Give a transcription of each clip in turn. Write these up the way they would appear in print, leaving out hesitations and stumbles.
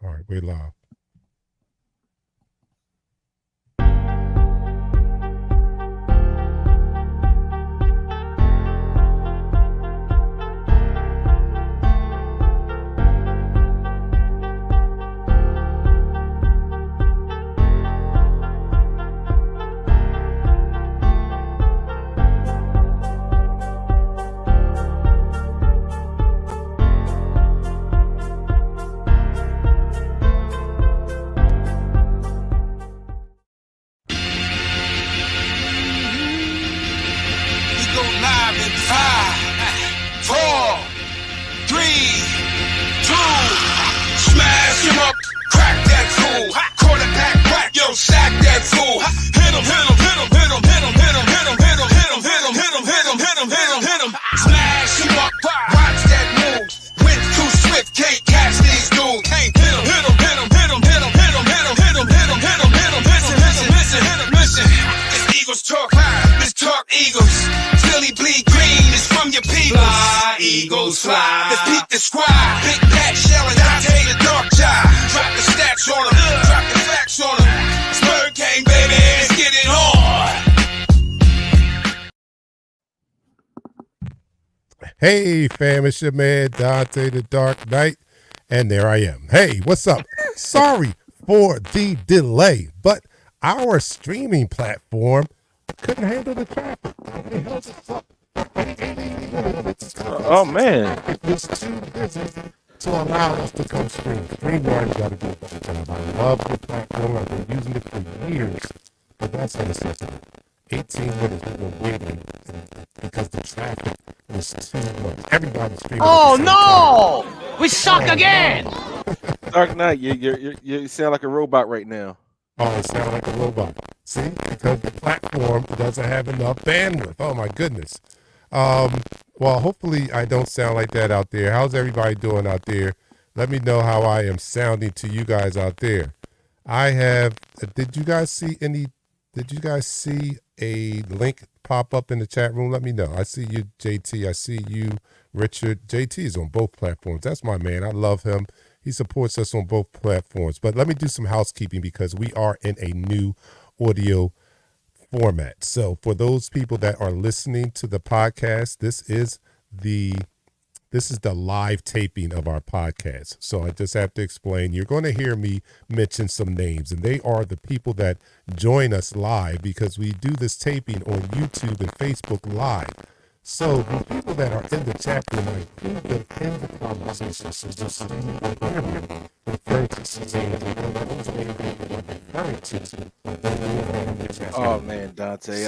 All right, we're live. We go live in 5, 4, 3, 2. Smash him up, crack that fool. Quarterback whack, yo, sack that fool. Hit him, hit him, hit him, hit him, hit him, hit him, hit him, hit him, hit him, hit him, hit him, hit him, hit him, hit him, hit him. Smash him up, watch that move. Wind too swift, can't catch these dudes. Can't hit him, hit him, hit him, hit him, hit him, hit him, hit him, hit him, hit him, hit him, hit him. Listen, listen, listen, hit him, listen. This Eagles talk high, this talk Eagles. Philly bleed green, it's from your people. Fly, Eagles, fly. Let's peep the squad. Big Pat Shell and Dante the Dark Child. Drop the stats on them, drop the facts on them. Spur King, baby, let's get it on. Hey, fam, it's your man Dante the Dark Knight, and there I am. Hey, what's up? Sorry for the delay, but our streaming platform couldn't handle the traffic. It held us up. Oh man, It was too busy to allow us to come stream. StreamYard got to do a better job. I love the platform. I've been using it for years, but that's a necessity. 18 minutes we were waiting because the traffic was too much. Everybody's streaming. Oh no! We suck again! Dark Knight, you sound like a robot right now. Oh, it sounded like a robot. See, because the platform doesn't have enough bandwidth. Oh my goodness. Well, hopefully I don't sound like that out there. How's everybody doing out there? Let me know how I am sounding to you guys out there. I have. Did you guys see a link pop up in the chat room? Let me know. I see you, JT. I see you, Richard. JT is on both platforms. That's my man. I love him. He supports us on both platforms. But let me do some housekeeping because we are in a new audio format. So for those people that are listening to the podcast, this is the live taping of our podcast. So I just have to explain. You're going to hear me mention some names, and they are the people that join us live because we do this taping on YouTube and Facebook Live. So the people that are in the chat room, I include them in the conversation. So just so you can hear me refer to Suzanne, and those names that you're referring to, Oh man, Dante,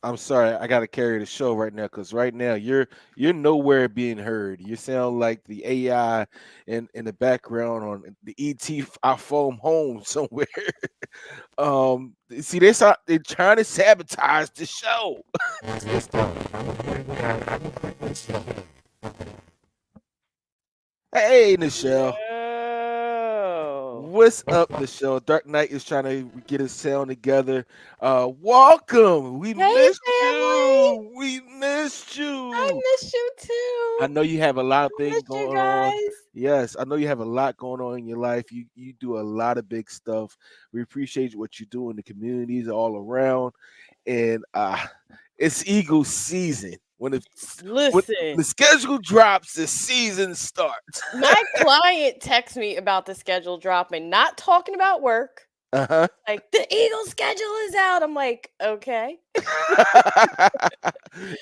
I'm sorry, I gotta carry the show right now because right now you're nowhere being heard. You sound like the AI in the background on the ET our phone home somewhere. See, they're trying to sabotage the show. Hey, Nichelle. Oh. What's up, Nichelle? Dark Knight is trying to get his sound together. Welcome. We Hey, missed family. you. We missed you. I miss you too. I know you have a lot of I things missed you going on. guys. Yes, I know you have a lot going on in your life. You do a lot of big stuff. We appreciate what you do in the communities all around. And it's Eagles season. When the Listen, schedule drops, the season starts. my client texts me about the schedule dropping, not talking about work. Uh-huh. Like, the Eagles schedule is out. I'm like, okay.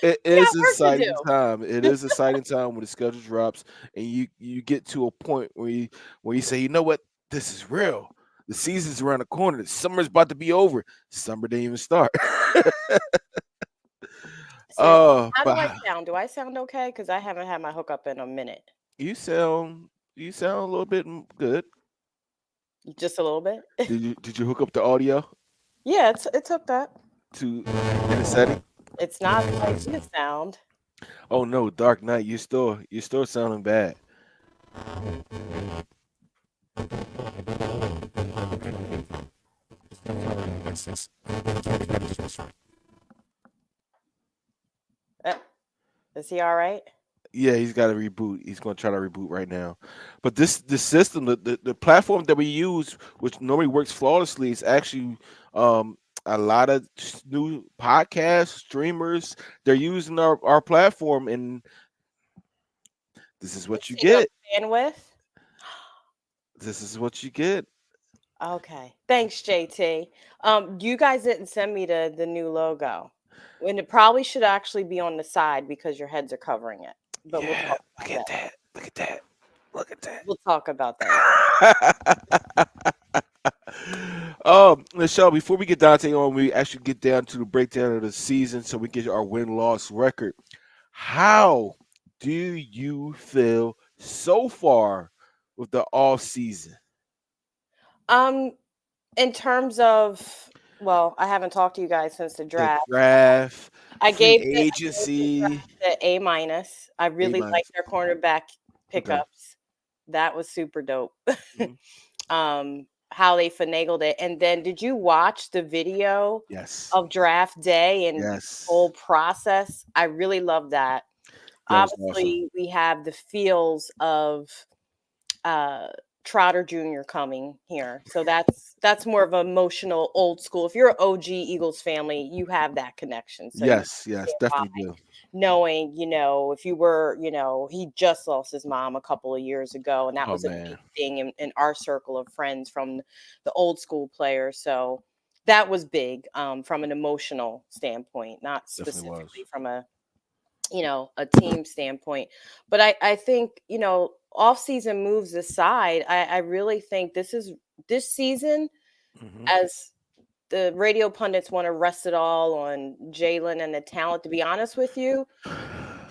It We got is work to exciting do. time. It is exciting time when the schedule drops and you get to a point where you say, you know what, this is real. The season's around the corner. The summer's about to be over. Summer didn't even start. So, how do But I sound? Do I sound okay? Because I haven't had my hookup in a minute. you sound a little bit good. Just a little bit. Did you hook up the audio Yeah, it's hooked up. to in the setting? It's not like the sound. Oh no, Dark Knight, you're still sounding bad. Is he all right? Yeah, he's got to reboot. He's going to try to reboot right now. But this system, the platform that we use, which normally works flawlessly, is actually a lot of new podcast streamers. They're using our platform, and this is what you Take up get. bandwidth. This is what you get. Okay. Thanks, JT. You guys didn't send me the new logo. And it probably should actually be on the side because your heads are covering it. But we'll Yeah, talk look about at that. that. Look at that. Look at that. We'll talk about that. Michelle, before we get Dante on, we actually get down to the breakdown of the season so we get our win-loss record. How do you feel so far with the off season? In terms of, well, I haven't talked to you guys since the The draft. draft, I free gave the agency. the A minus. I really A-. like their cornerback pickups. That was super dope. Mhm. How they finagled it. And then did you watch the video Yes. of draft day and Yes. whole process? I really love that. That was Obviously, we have the feels of Trotter Jr. coming here. So that's more of an emotional old school. If you're an OG Eagles family, you have that connection. So you Yes, definitely do. knowing, if you were, he just lost his mom a couple of years ago, and that Oh, was a man. big thing in our circle of friends from the old school players. So that was big from an emotional standpoint, not Definitely was. specifically from a team standpoint. But I think, off-season moves aside, I really think this season, Mhm. as the radio pundits want to rest it all on Jalen and the talent, to be honest with you,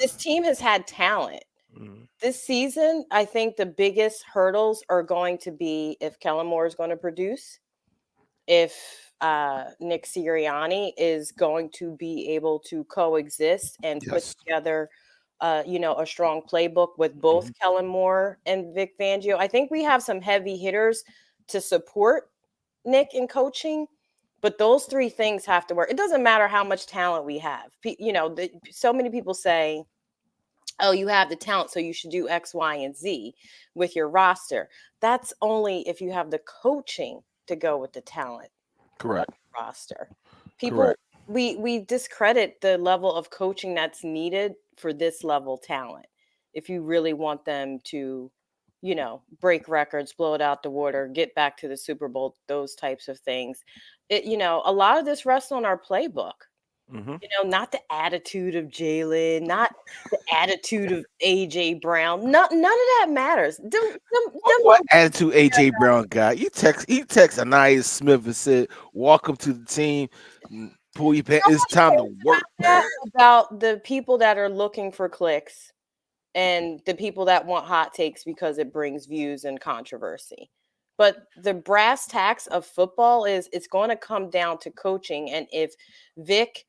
this team has had talent. Mhm. This season, I think the biggest hurdles are going to be if Kellen Moore is going to produce, if Nick Sirianni is going to be able to coexist and put Yes. together, a strong playbook with both Mhm. Kellen Moore and Vic Fangio. I think we have some heavy hitters to support Nick in coaching, but those three things have to work. It doesn't matter how much talent we have. So many people say, oh, you have the talent, so you should do X, Y, and Z with your roster. That's only if you have the coaching to go with the talent Correct. roster. People, Correct. we discredit the level of coaching that's needed for this level talent. If you really want them to, break records, blow it out the water, get back to the Super Bowl, those types of things. A lot of this rests on our playbook. Mhm. Not the attitude of Jalen, not the attitude of AJ Brown. None of that matters. What attitude AJ Brown got? He text Anais Smith and said, "Welcome to the team. Pull your pants. It's time to work." About the people that are looking for clicks and the people that want hot takes because it brings views and controversy. But the brass tacks of football is it's going to come down to coaching. And if Vic,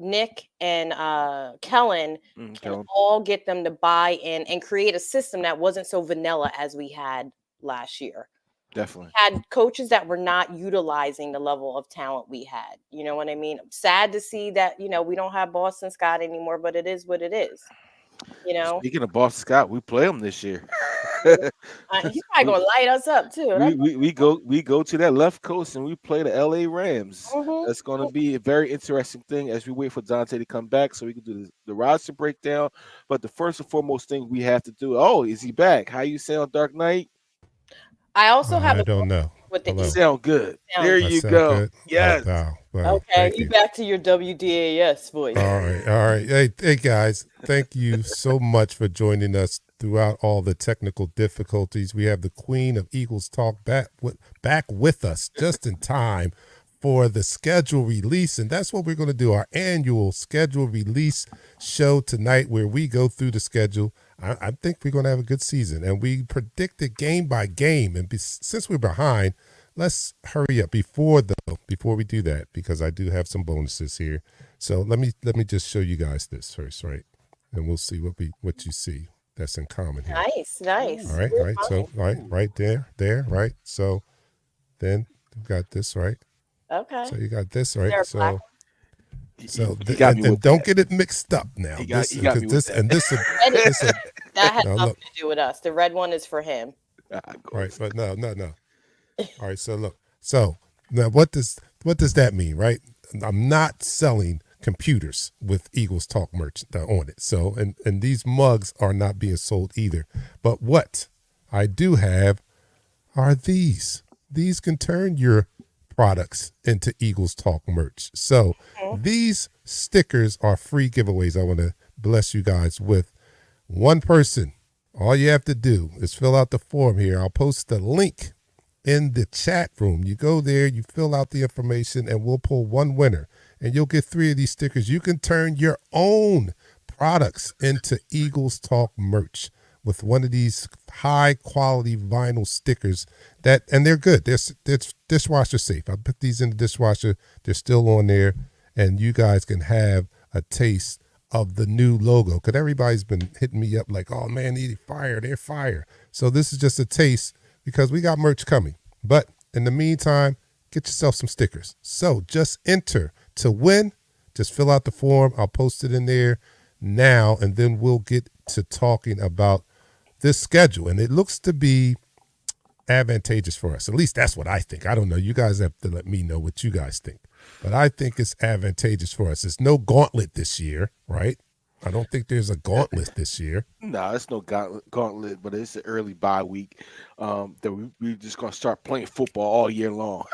Nick, and Kellen can all get them to buy in and create a system that wasn't so vanilla as we had last year. Definitely. Had coaches that were not utilizing the level of talent we had. You know what I mean? I'm sad to see that, we don't have Boston Scott anymore, but it is what it is. Speaking of Boston Scott, we play him this year. He's probably gonna light us up too. We go to that left coast and we play the LA Rams. That's going to be a very interesting thing as we wait for Dante to come back so we can do the roster breakdown. But the first and foremost thing we have to do. Oh, is he back? How you sound, Dark Knight? I also have. I don't know. You sound good. There you go. Good? Yes. Well, okay, you back to your WDAS voice. All right. Hey guys, thank you so much for joining us throughout all the technical difficulties. We have the Queen of Eagles Talk back with us just in time for the schedule release, and that's what we're going to do, our annual schedule release show tonight, where we go through the schedule. I think we're going to have a good season, and we predict it game by game. And since we're behind, let's hurry up before we do that, because I do have some bonuses here. So let me just show you guys this first, right? And we'll see what you see that's in common here. Nice. All right. So right there, right? So then we've got this, right? Okay. So you got this, right? So So He got me and with don't that. get it mixed up now. He got me Because with this that. and this That is- this that has no, nothing look. to do with us. The red one is for him. Right, but no. All right, so look. So now what does that mean, right? I'm not selling computers with Eagles Talk merch on it. So and these mugs are not being sold either. But what I do have are these. These can turn your products into Eagles Talk merch. So these stickers are free giveaways I want to bless you guys with. One person, all you have to do is fill out the form here. I'll post the link in the chat room. You go there, you fill out the information, and we'll pull one winner. And you'll get 3 of these stickers. You can turn your own products into Eagles Talk merch with one of these high quality vinyl stickers and they're good. They're dishwasher safe. I put these in the dishwasher. They're still on there, and you guys can have a taste of the new logo. Because everybody's been hitting me up like, oh man, they're fire. So this is just a taste because we got merch coming. But in the meantime, get yourself some stickers. So just enter to win. Just fill out the form. I'll post it in there now, and then we'll get to talking about this schedule. And it looks to be advantageous for us. At least that's what I think. I don't know. You guys have to let me know what you guys think. But I think it's advantageous for us. There's no gauntlet this year, right? I don't think there's a gauntlet this year. No, it's no gauntlet, but it's an early bye week. That we're just gonna start playing football all year long.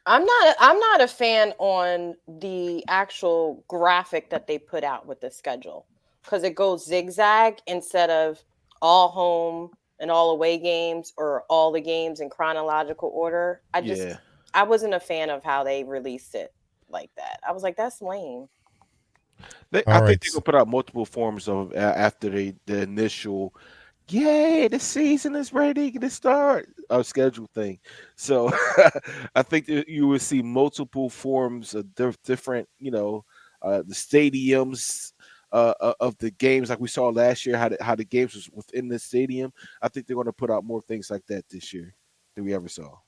I'm not a fan on the actual graphic that they put out with the schedule because it goes zigzag instead of all home and all away games or all the games in chronological order. I wasn't a fan of how they released it like that. I was like, that's lame. I think they're gonna put out multiple forms of after the initial. Yay, the season is ready to start. Our schedule thing. So I think that you will see multiple forms of different, the stadiums of the games like we saw last year, how the games was within the stadium. I think they're going to put out more things like that this year than we ever saw.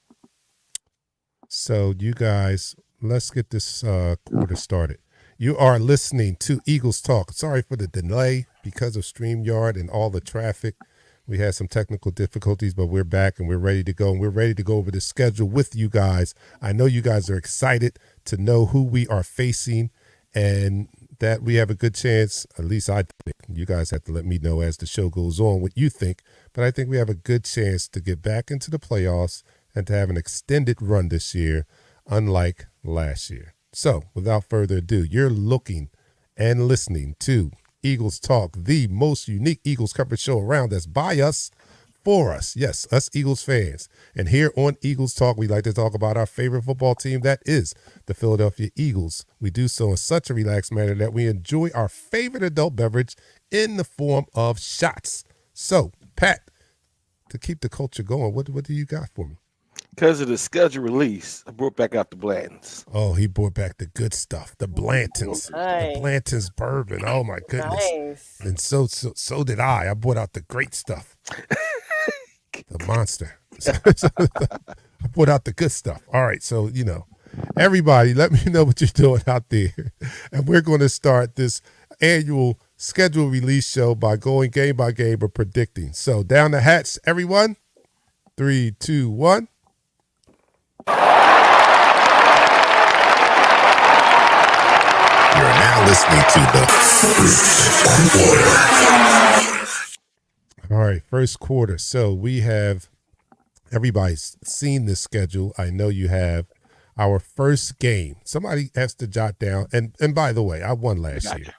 So you guys, let's get this quarter started. You are listening to Eagles Talk. Sorry for the delay because of StreamYard and all the traffic. We had some technical difficulties, but we're back and we're ready to go. And we're ready to go over the schedule with you guys. I know you guys are excited to know who we are facing and that we have a good chance. At least I think. You guys have to let me know as the show goes on what you think. But I think we have a good chance to get back into the playoffs and to have an extended run this year, unlike last year. So, without further ado, you're looking and listening to Eagles Talk, the most unique Eagles coverage show around that's by us, for us. Yes, us Eagles fans. And here on Eagles Talk, we like to talk about our favorite football team, that is the Philadelphia Eagles. We do so in such a relaxed manner that we enjoy our favorite adult beverage in the form of shots. So, Pat, to keep the culture going, what do you got for me? Because of the schedule release, I brought back out the Blantons. Oh, he brought back the good stuff, the Blantons, Nice. the Blantons bourbon. Oh my goodness! Nice. And so did I. I brought out the great stuff, the monster. I brought out the good stuff. All right, so everybody, let me know what you're doing out there, and we're going to start this annual schedule release show by going game by game or predicting. So down the hatch, everyone. 3, 2, 1. You're now listening to the first quarter. All right, first quarter. So we have, everybody's seen this schedule. I know you have. Our first game. Somebody has to jot down. And by the way, I won last year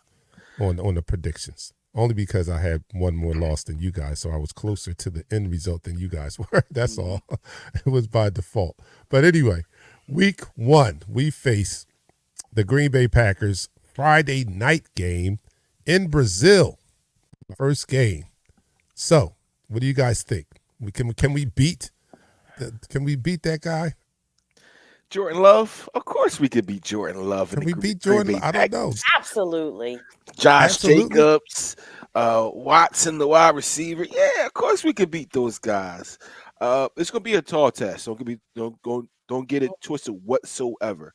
on the predictions. Only because I had one more loss than you guys, so I was closer to the end result than you guys were. That's all. It was by default. But anyway, week 1, we face the Green Bay Packers Friday night game in Brazil. First game. So, what do you guys think? Can we beat that guy? Jordan Love? Of course we could beat Jordan Love. Can we beat Jordan? I don't know. Absolutely. Josh Jacobs, Watson, the wide receiver. Yeah, of course we could beat those guys. It's gonna be a tall test. Don't get it twisted whatsoever.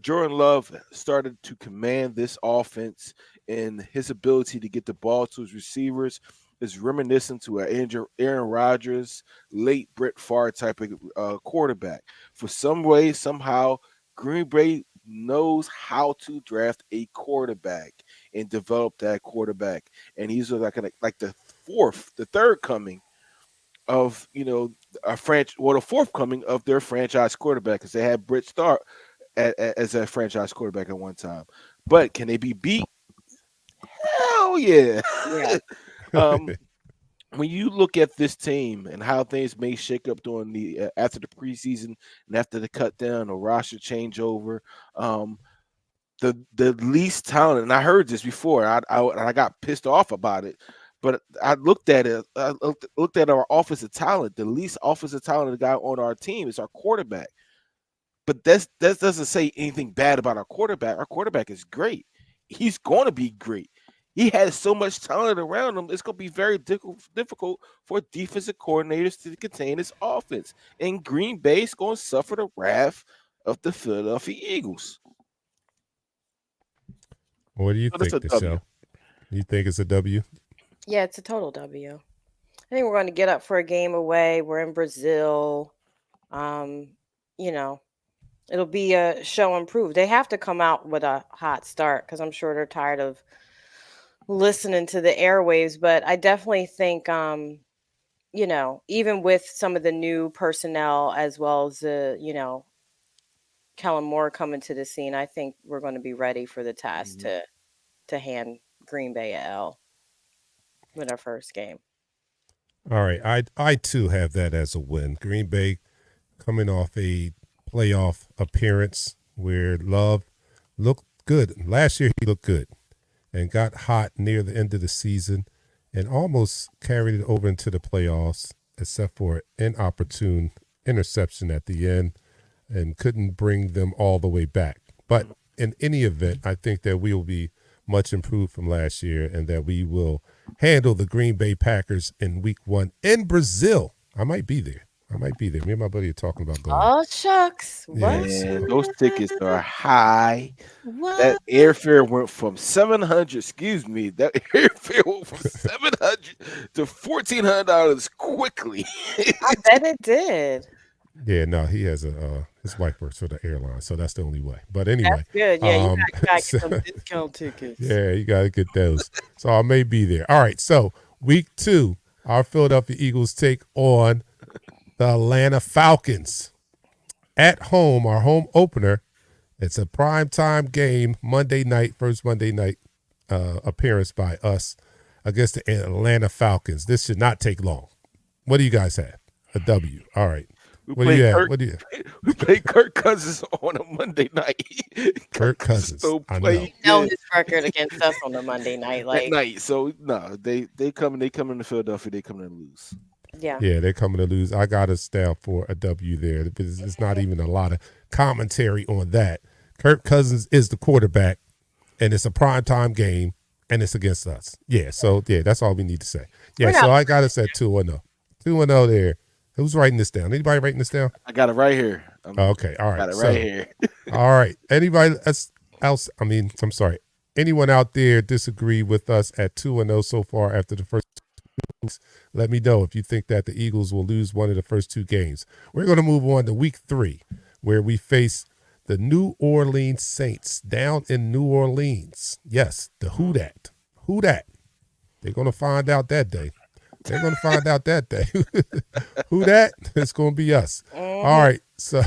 Jordan Love started to command this offense, and his ability to get the ball to his receivers is reminiscent to an Aaron Rodgers, late Brett Favre type of quarterback. For some way, somehow, Green Bay knows how to draft a quarterback and develop that quarterback, and he's like the third coming of the fourth coming of their franchise quarterback, because they had Brett Starr as a franchise quarterback at one time. But can they be beat? Hell yeah. Yeah. When you look at this team and how things may shake up during the after the preseason and after the cut down or roster changeover, the least talented, and I heard this before, I got pissed off about it, but I looked at it. I looked at our offensive talent. The least offensive talented guy on our team is our quarterback. But that doesn't say anything bad about our quarterback. Our quarterback is great. He's going to be great. He has so much talent around him. It's going to be very difficult for defensive coordinators to contain his offense. And Green Bay is going to suffer the wrath of the Philadelphia Eagles. What do you So that's think, a W. Michelle? You think it's a W? Yeah, it's a total W. I think we're going to get up for a game away. We're in Brazil. It'll be a show and prove. They have to come out with a hot start because I'm sure they're tired of listening to the airwaves. But I definitely think, even with some of the new personnel as well as Kellen Moore coming to the scene, I think we're going to be ready for the task to hand Green Bay a L with our first game. All right. I too have that as a win. Green Bay coming off a playoff appearance where Love looked good. Last year he looked good and got hot near the end of the season and almost carried it over into the playoffs, except for an inopportune interception at the end and couldn't bring them all the way back. But in any event, I think that we will be much improved from last year and that we will handle the Green Bay Packers in week 1 in Brazil. I might be there. Me and my buddy are talking about going. Oh, shucks. Yeah, What? Man, those tickets are high. What? That airfare went from 700. Excuse me. That airfare went from 700 to $1,400 quickly. I bet it did. Yeah, no, he has his wife works for the airline, so that's the only way. But anyway, That's good. Yeah, you got to get so- some discount tickets. yeah, you got to get those. So I may be there. All right, so week 2, our Philadelphia Eagles take on the Atlanta Falcons at home, our home opener. It's a primetime game, Monday night, first Monday night appearance by us against the Atlanta Falcons. This should not take long. What do you guys have? A W. All right. What do you have? We played Kirk Cousins on a Monday night. Kirk Cousins. still I know. played Know good his record against us on the Monday night. at Like, night. So no, they come into Philadelphia. They come to lose. yeah. Yeah, they're coming to lose. I got us down for a W there. It's not even a lot of commentary on that. Kirk Cousins is the quarterback, and it's a primetime game, and it's against us. Yeah, so, yeah, that's all we need to say. Yeah, so I got us at 2-0. 2-0 there. Who's writing this down? Anybody writing this down? I got it right here. Okay, all right. Got it So- right here. all right. Anybody else? I'm sorry. Anyone out there disagree with us at 2-0 so far after the first 2 weeks? Let me know if you think that the Eagles will lose one of the first 2 games. We're going to move on to week 3, where we face the New Orleans Saints down in New Orleans. Yes, the Who Dat. Who Dat? They're going to find out that day. They're going to find out that day. Who that? It's going to be us. All right. So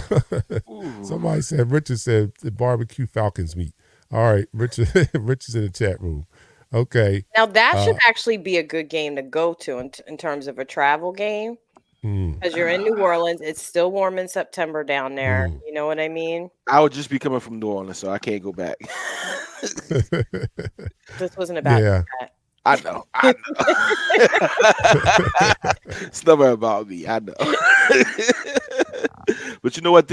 somebody said, Richard said, the barbecue Falcons meat. All right. Richard's in the chat room. Okay. Now that should actually be a good game to go to in terms of a travel game, because you're in New Orleans. It's still warm in September down there. You know what I mean? I would just be coming from New Orleans, so I can't go back. This wasn't about Yeah. that. I know. It's never about me. I know. But you know what,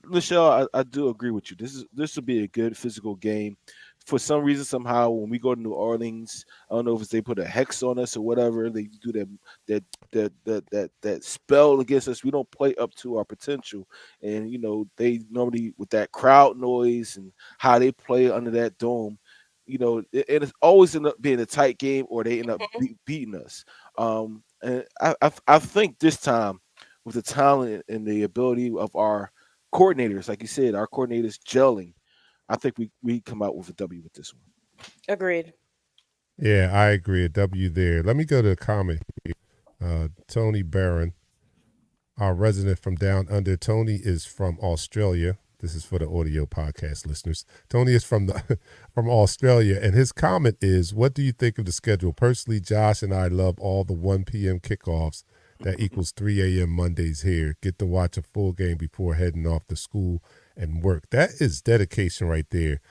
Michelle, I do agree with you. This will be a good physical game. for some reason, somehow, when we go to New Orleans, I don't know if it's they put a hex on us or whatever. They do that spell against us. We don't play up to our potential, and they normally with that crowd noise and how they play under that dome. And it's always end up being a tight game, or they end up beating us. And I think this time, with the talent and the ability of our coordinators, like you said, our coordinators gelling, I think we come out with a W with this one. Agreed. Yeah, I agree. A W there. Let me go to a comment here. Tony Barron, our resident from down under. Tony is from Australia. This is for the audio podcast listeners. Tony is from Australia, and his comment is, what do you think of the schedule? Personally, Josh and I love all the 1 p.m. kickoffs. That equals 3 a.m. Mondays here. Get to watch a full game before heading off to school and work. That is dedication right there.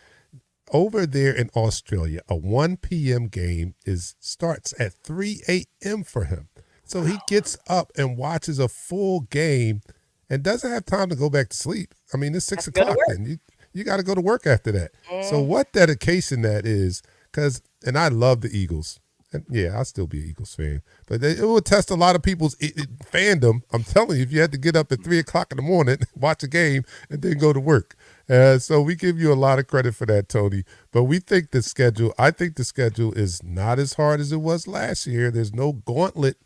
Over there in Australia, a 1 p.m. game starts at 3 a.m. for him. So he gets up and watches a full game and doesn't have time to go back to sleep. I mean, it's 6 o'clock then. You got to go to work after that. So what dedication that is, and I love the Eagles. And yeah, I'll still be an Eagles fan. But it will test a lot of people's fandom. I'm telling you, if you had to get up at 3 o'clock in the morning, watch a game, and then go to work. So we give you a lot of credit for that, Tony. But I think the schedule is not as hard as it was last year. There's no gauntlet.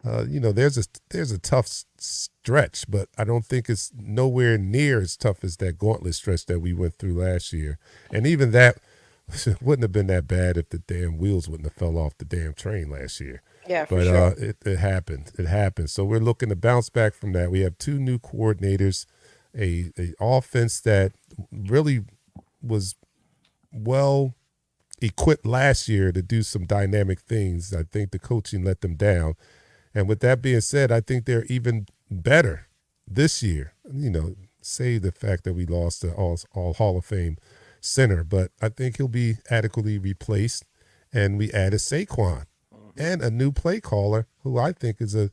There's a tough stretch, but I don't think it's nowhere near as tough as that gauntlet stretch that we went through last year. And even that wouldn't have been that bad if the damn wheels wouldn't have fell off the damn train last year. Yeah, for but sure. It happened. It happened. So we're looking to bounce back from that. We have 2 new coordinators, a offense that really was well equipped last year to do some dynamic things. I think the coaching let them down. And with that being said, I think they're even better this year. Save the fact that we lost the all Hall of Fame center, but I think he'll be adequately replaced. And we added Saquon and a new play caller who I think is a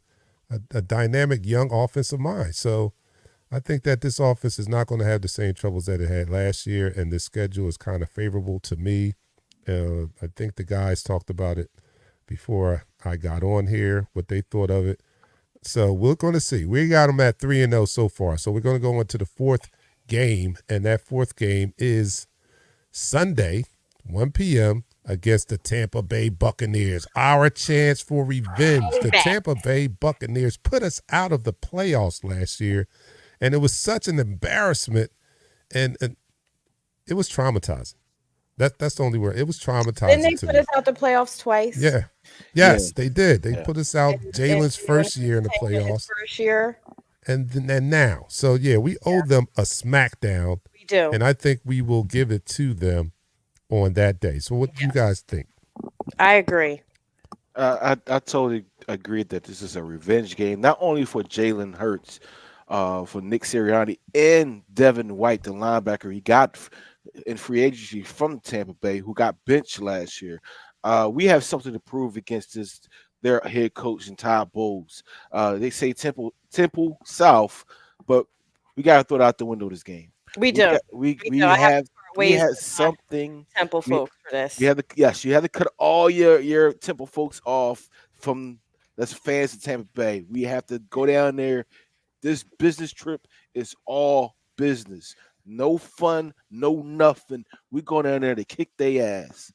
dynamic young offensive mind. So I think that this offense is not going to have the same troubles that it had last year, and this schedule is kind of favorable to me. I think the guys talked about it before I got on here, what they thought of it. So we're going to see. We got them at 3-0 so far. So we're going to go into the 4th game, and that 4th game is Sunday, 1 p.m. against the Tampa Bay Buccaneers. Our chance for revenge. The Tampa Bay Buccaneers put us out of the playoffs last year, and it was such an embarrassment, and it was traumatizing. That's the only word. It was traumatizing. Didn't they put us out the playoffs twice? Yeah. Yes, they did. They put us out Jalen's first year in the playoffs. First year. And now. So, yeah, we owe them a smackdown. We do. And I think we will give it to them on that day. So what do you guys think? I agree. I totally agree that this is a revenge game, not only for Jalen Hurts, for Nick Sirianni, and Devin White, the linebacker he got in free agency from Tampa Bay, who got benched last year. We have something to prove against their head coach and Todd Bowles. They say Temple South, but we got to throw it out the window this game. We do. We have something. Temple folks for this. You have to cut all your Temple folks off from that's fans of Tampa Bay. We have to go down there. This business trip is all business. No fun, no nothing. We go down there to kick their ass.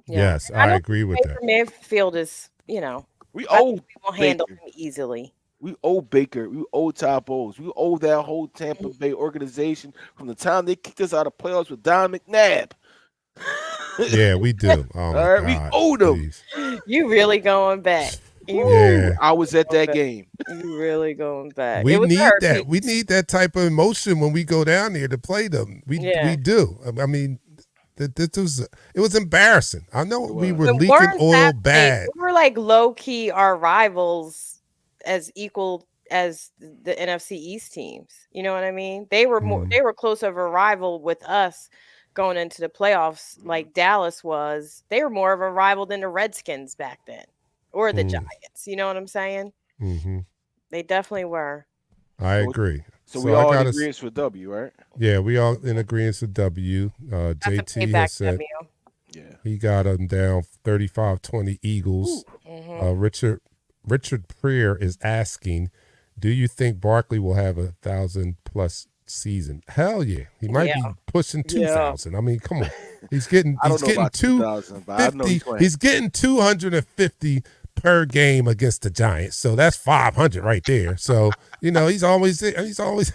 Yeah. Yes, I agree with that. Mayfield is, we I owe think we will handle him easily. We owe Baker. We owe Todd Bowles. We owe that whole Tampa Bay organization from the time they kicked us out of playoffs with Don McNabb. Yeah, we do. Oh, all right, we owe them. Please. You really going back. Yeah. I was at that game. You really going back. We need that. We need that type of emotion when we go down there to play them. We do. I mean, it was embarrassing. I know we were leaking oil bad. We were like low key our rivals as equal as the NFC East teams. You know what I mean? They were more. They were close of a rival with us going into the playoffs, like Dallas was. They were more of a rival than the Redskins back then, or the Giants. You know what I'm saying? Mm-hmm. They definitely were. I agree. So we all in agreement with W, right? Yeah, we all in agreement with W. JT has said. W. Yeah. He got them down 35-20 Eagles. Richard Preer is asking, do you think Barkley will have 1,000+ season? Hell yeah. He might Yeah. be pushing Yeah. 2,000. I mean, come on. He's getting I don't know about 2,000, but I know 250. He's getting 250 per game against the Giants. So that's 500 right there. So, he's always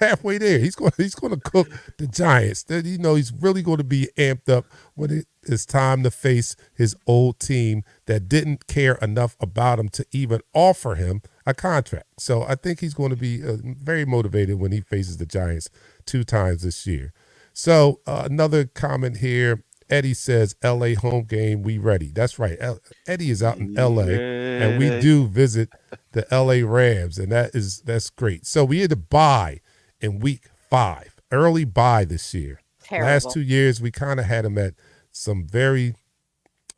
halfway there. He's going to cook the Giants. He's really going to be amped up when it is time to face his old team that didn't care enough about him to even offer him a contract. So I think he's going to be very motivated when he faces the Giants 2 times this year. So another comment here. Eddie says, L.A. home game, we ready. That's right. Eddie is out in L.A., and we do visit the L.A. Rams, and that's great. So we had to bye in week 5, early bye this year. Terrible. Last 2 years, we kind of had them at some very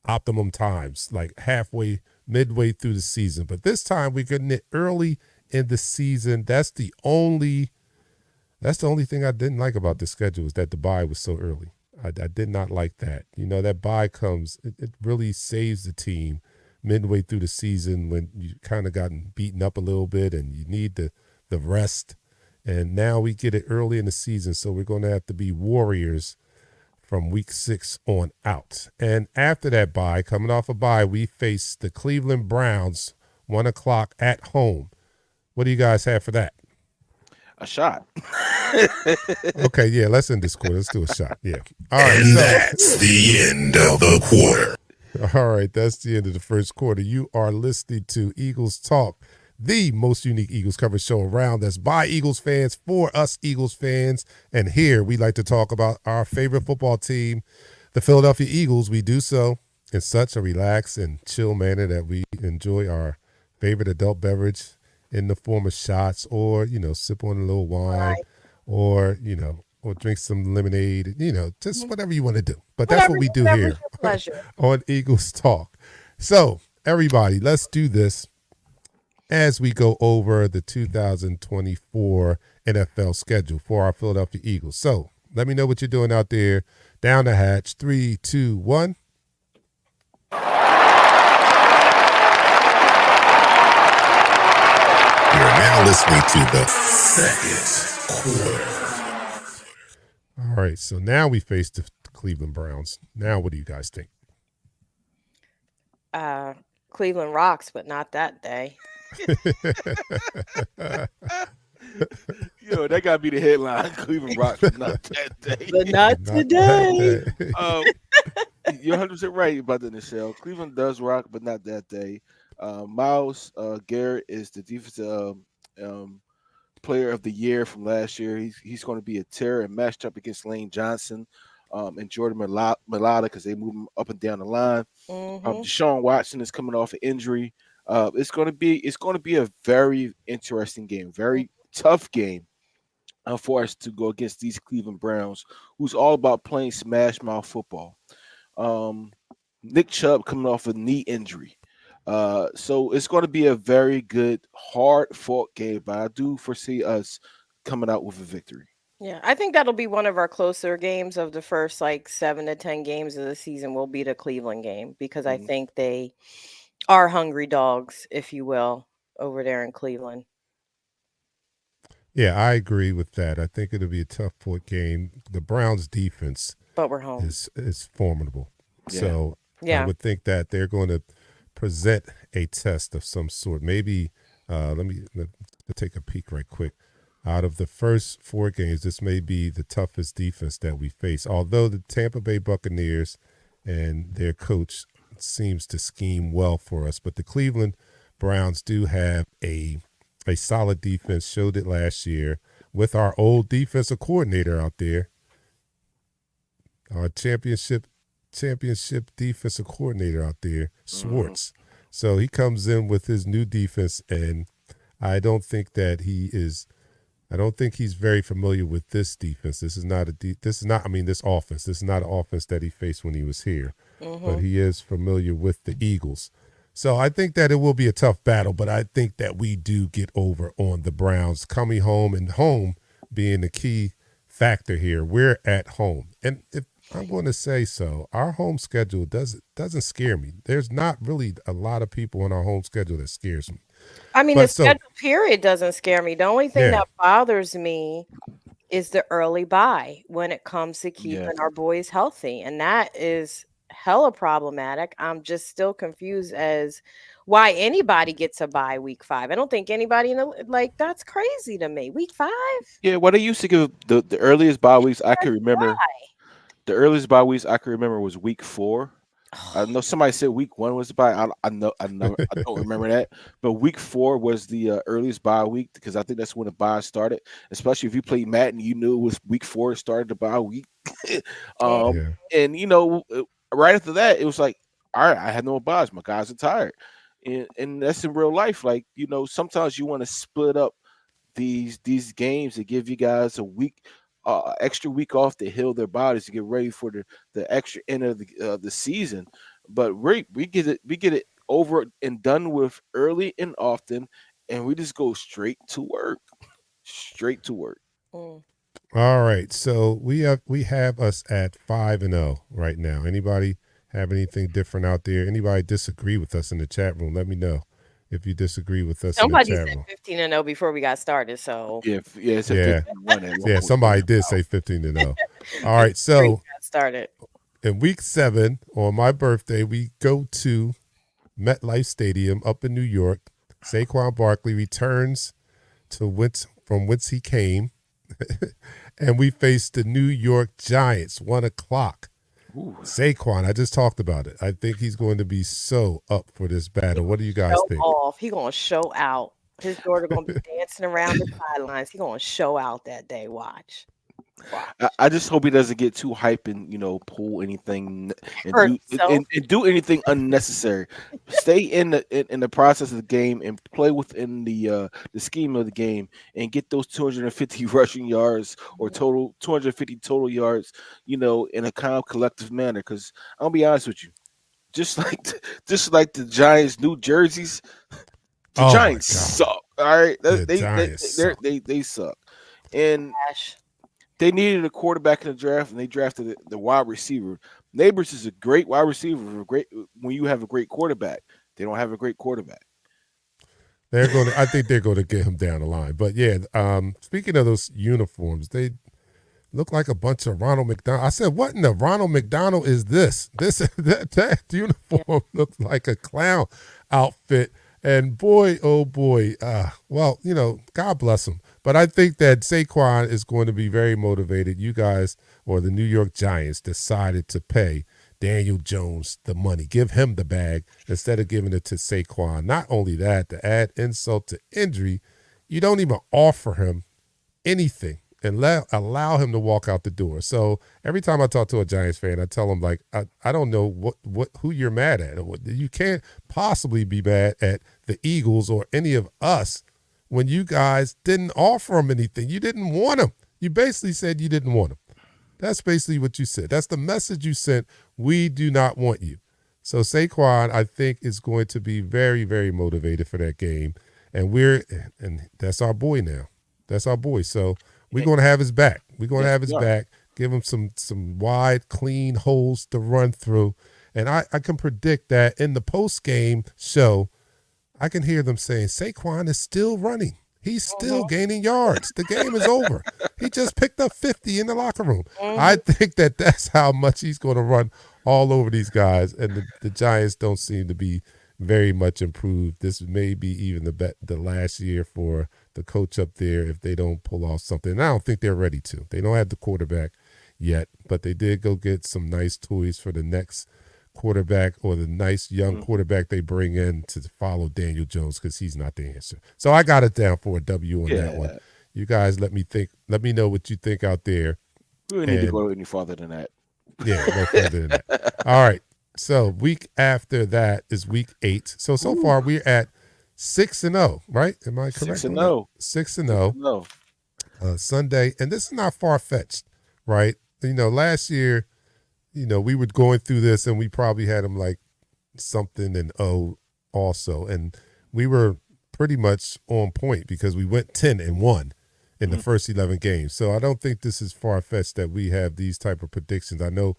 optimum times, like midway through the season. But this time, we're getting it early in the season. That's the only thing I didn't like about the schedule, is that the bye was so early. I did not like that. That bye comes, it really saves the team midway through the season when you kind of gotten beaten up a little bit and you need the rest. And now we get it early in the season, so we're going to have to be warriors from week 6 on out. And after that bye, coming off a bye, we face the Cleveland Browns, 1 o'clock at home. What do you guys have for that? A shot. Okay, yeah, let's end this quarter. Let's do a shot. Yeah. All right. And that's the end of the quarter. All right, that's the end of the first quarter. You are listening to Eagles Talk, the most unique Eagles coverage show around. That's by Eagles fans, for us Eagles fans. And here we like to talk about our favorite football team, the Philadelphia Eagles. We do so in such a relaxed and chill manner that we enjoy our favorite adult beverage in the form of shots, or, sip on a little wine, or drink some lemonade, just whatever you want to do. But that's what we do here on Eagles Talk. So, everybody, let's do this as we go over the 2024 NFL schedule for our Philadelphia Eagles. So, let me know what you're doing out there. Down the hatch. 3, 2, 1. You're now listening to the second quarter. All right, so now we face the Cleveland Browns. Now, what do you guys think? Cleveland rocks, but not that day. That gotta be the headline. Cleveland rocks, but not that day. But not today. You're 100% right about that, Nichelle. Cleveland does rock, but not that day. Myles Garrett is the defensive player of the year from last year. He's going to be a terror and matched up against Lane Johnson and Jordan Mailata, because they move him up and down the line. Deshaun Watson is coming off an injury. It's going to be a very interesting game, very tough game for us to go against these Cleveland Browns, who's all about playing smash mouth football. Nick Chubb coming off a knee injury. So it's going to be a very good, hard-fought game, but I do foresee us coming out with a victory. Yeah, I think that'll be one of our closer games of the first 7 to 10 games of the season will be the Cleveland game, because I think they are hungry dogs, if you will, over there in Cleveland. Yeah, I agree with that. I think it'll be a tough fought game. The Browns defense but we're home. is formidable. Yeah. So I would think that they're going to present a test of some sort. Maybe let me take a peek right quick. Out of the first 4 games, this may be the toughest defense that we face. Although the Tampa Bay Buccaneers and their coach seems to scheme well for us, but the Cleveland Browns do have a solid defense. Showed it last year with our old defensive coordinator out there, our championship defensive coordinator out there, Schwartz. So he comes in with his new defense, and I don't think he's very familiar with this defense. This offense. This is not an offense that he faced when he was here, but he is familiar with the Eagles. So I think that it will be a tough battle, but I think that we do get over on the Browns coming home, and home being the key factor here. We're at home. And if I'm going to say so. Our home schedule doesn't scare me. There's not really a lot of people on our home schedule that scares me. I mean, the But so schedule period doesn't scare me. The only thing yeah, that bothers me is the early buy when it comes to Yeah. keeping our boys healthy, and that is hella problematic. I'm just still confused as why anybody gets a buy week 5. I don't think anybody in the like that's crazy to me. Week 5? Yeah, what they used to give the earliest bye weeks I could Why? remember. The earliest bye weeks I could remember was week 4. I know somebody said week 1 was the bye. I don't remember that, but week 4 was the earliest bye week because I think that's when the bye started. Especially if you played Madden, you knew it was week 4 started the bye week. Mm, um, yeah. and right after that, it was like, all right, I had no buys. My guys are tired, and that's in real life. Like sometimes you want to split up these games to give you guys a week extra week off to heal their bodies to get ready for the extra end of the season. But we get it over and done with early and often, and we just go straight to work. mm. All right. So we have us at 5-0 right now. Anybody have anything different out there? Anybody disagree with us in the chat room? Let me know if you disagree with us in the Somebody chat said room. 15-0 before we got started, so Yeah, it's a Yeah. 15-1 at one Yeah, point. somebody did say 15-0. All right. before we So got started. in week 7 on my birthday, we go to MetLife Stadium up in New York. Saquon Barkley returns to from whence he came, and we face the New York Giants. 1:00. Ooh. Saquon, I just talked about it. I think he's going to be so up for this battle. What do you guys Show think? off. He gonna show out. His daughter gonna be dancing around the sidelines. He gonna show out that day. Watch. I just hope he doesn't get too hype and pull anything and Hurt do himself. and do anything unnecessary. Stay in the process of the game and play within the scheme of the game and get those 250 rushing yards or total 250 total yards, in a calm collective manner. Because I'll be honest with you, just like just like the Giants' new jerseys, the Oh my Giants God. suck. All right, The they Giants they suck. they suck, and Ash. they needed a quarterback in the draft, and they drafted the wide receiver. Neighbors is a great wide receiver. Great when you have a great quarterback. They don't have a great quarterback. I think they're going to get him down the line. But yeah, speaking of those uniforms, they look like a bunch of Ronald McDonald. I said, what in the Ronald McDonald is this? That uniform looks like a clown outfit. And boy, oh boy, well, God bless him. But I think that Saquon is going to be very motivated. You guys, or the New York Giants, decided to pay Daniel Jones the money. Give him the bag instead of giving it to Saquon. Not only that, to add insult to injury, you don't even offer him anything and allow him to walk out the door. So every time I talk to a Giants fan, I tell them, like, I don't know who you're mad at. You can't possibly be mad at the Eagles or any of us when you guys didn't offer him anything. You didn't want him. You basically said you didn't want him. That's basically what you said. That's the message you sent. We do not want you. So Saquon, I think, is going to be very, very motivated for that game. And that's our boy now. That's our boy. So we're going to have his back. We're going to Yes, have his we are. back. Give him some wide, clean holes to run through. And I can predict that in the post-game show, I can hear them saying, Saquon is still running. He's still gaining yards. The game is over. He just picked up 50 in the locker room. I think that's how much he's going to run all over these guys. And the Giants don't seem to be very much improved. This may be even the last year for the coach up there if they don't pull off something. And I don't think they're ready to. They don't have the quarterback yet, but they did go get some nice toys for the next quarterback or the nice young quarterback they bring in to follow Daniel Jones, because he's not the answer. So I got it down for a W on that one. You guys let me know what you think out there. We don't need to And- go any farther than that. Yeah, no further than that. All right. So week after that is week 8. So far we're at 6-0, right? Am I correct? 6-0. 6-0. No. Sunday, and this is not far-fetched, right? Last year, we were going through this, and we probably had them like something and also, and we were pretty much on point because we went 10-1 in the first 11 games. So I don't think this is far-fetched that we have these type of predictions. I know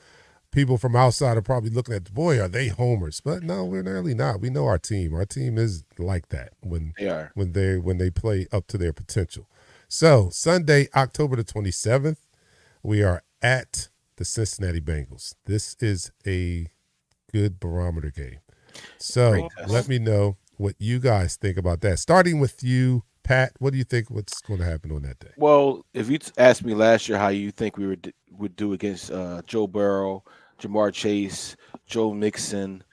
people from outside are probably looking at, boy, are they homers? But no, we're really not. We know our team. Our team is like that when They are. when they play up to their potential. So Sunday, October the 27th, we are at the Cincinnati Bengals. This is a good barometer game. So Great test. let me know what you guys think about that. Starting with you, Pat, what do you think what's going to happen on that day? Well, if you asked me last year how you think we would do against Joe Burrow, Jamar Chase, Joe Mixon,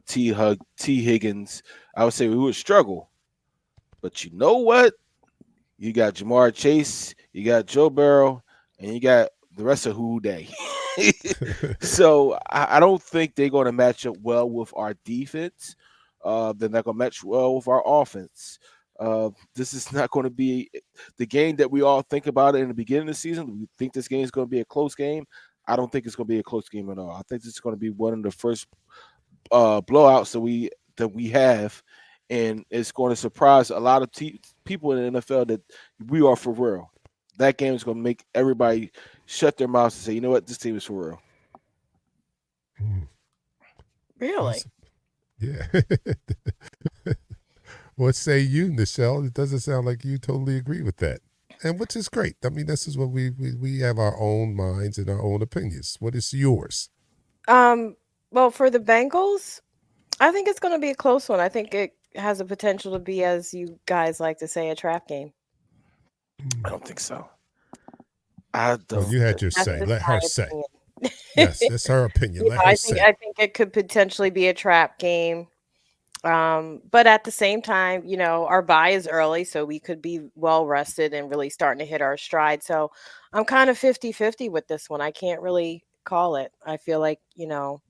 T Higgins, I would say we would struggle. But you know what? You got Jamar Chase, you got Joe Burrow, and you got the rest of Who Day. So I don't think they're going to match up well with our defense. They're not going to match well with our offense. This is not going to be the game that we all think about it in the beginning of the season. We think this game is going to be a close game. I don't think it's going to be a close game at all. I think this is going to be one of the first blowouts that we have, and it's going to surprise a lot of people in the NFL that we are for real. That game is going to make everybody shut their mouths and say, you know what, this team is for real. Really? Yeah. What say you, Nichelle? It doesn't sound like you totally agree with that. And which is great. I mean, this is what we have our own minds and our own opinions. What is yours? Well, for the Bengals, I think it's going to be a close one. I think it has a potential to be, as you guys like to say, a trap game. I don't think so. I don't. Well, you had your That's say. just Let my her say. opinion. Yes, that's her opinion. You Let know, her I say. think it could potentially be a trap game. But at the same time, you know, our bye is early, so we could be well rested and really starting to hit our stride. So I'm kind of 50-50 with this one. I can't really call it. I feel like, you know,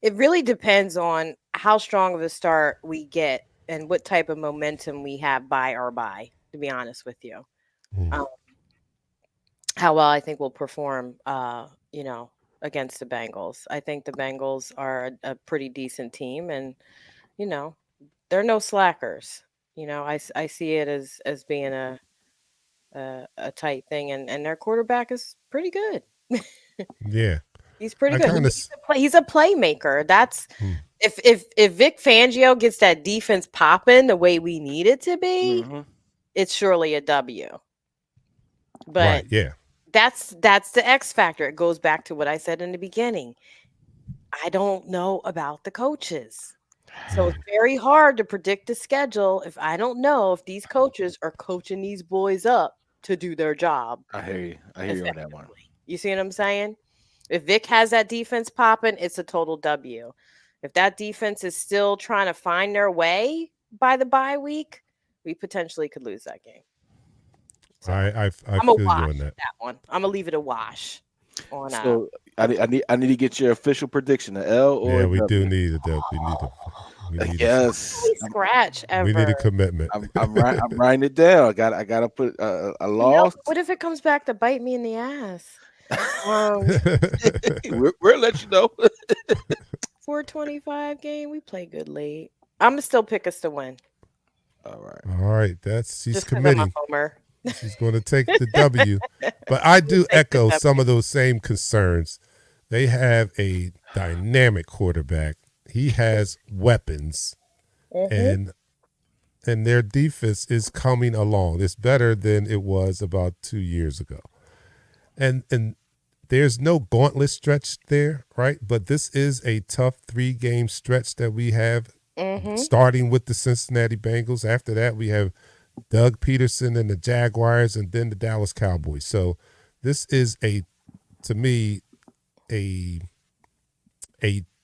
it really depends on how strong of a start we get and what type of momentum we have by our bye, to be honest with you. Mm. How well I think we'll perform, you know, against the Bengals. I think the Bengals are a pretty decent team, and you know, they're no slackers. You know, I see it as being a tight thing, and their quarterback is pretty good. Yeah. He's pretty I good. kinda He's a playmaker. That's Hmm. if Vic Fangio gets that defense popping the way we need it to be, Mhm. it's surely a W. But Right, yeah. that's the X factor. It goes back to what I said in the beginning. I don't know about the coaches. So it's very hard to predict the schedule if I don't know if these coaches are coaching these boys up to do their job I hear you. I hear you on that one. effectively. You see what I'm saying? If Vic has that defense popping, it's a total W. If that defense is still trying to find their way by the bye week, we potentially could lose that game. So I I'm a feel you wash on that. that one. I'm gonna leave it a wash on So I need to get your official prediction, an L or Yeah, a we do W. need a we need Yes, Only scratch ever. we need a commitment. I'm writing it down. I gotta put a You know, loss. what if it comes back to bite me in the ass? Um, We'll let you know. 425 game, we play good late. I'm gonna still pick us to win. All right. All right, she's Just because I'm a committing. homer. She's going to take the W. But I do Take the echo W. some of those same concerns. They have a dynamic quarterback. He has weapons, Mhm. and their defense is coming along. It's better than it was about 2 years ago. And there's no gauntlet stretch there, right? But this is a tough 3-game stretch that we have, Mhm. starting with the Cincinnati Bengals. After that, we have Doug Peterson and the Jaguars, and then the Dallas Cowboys. So this is to me, a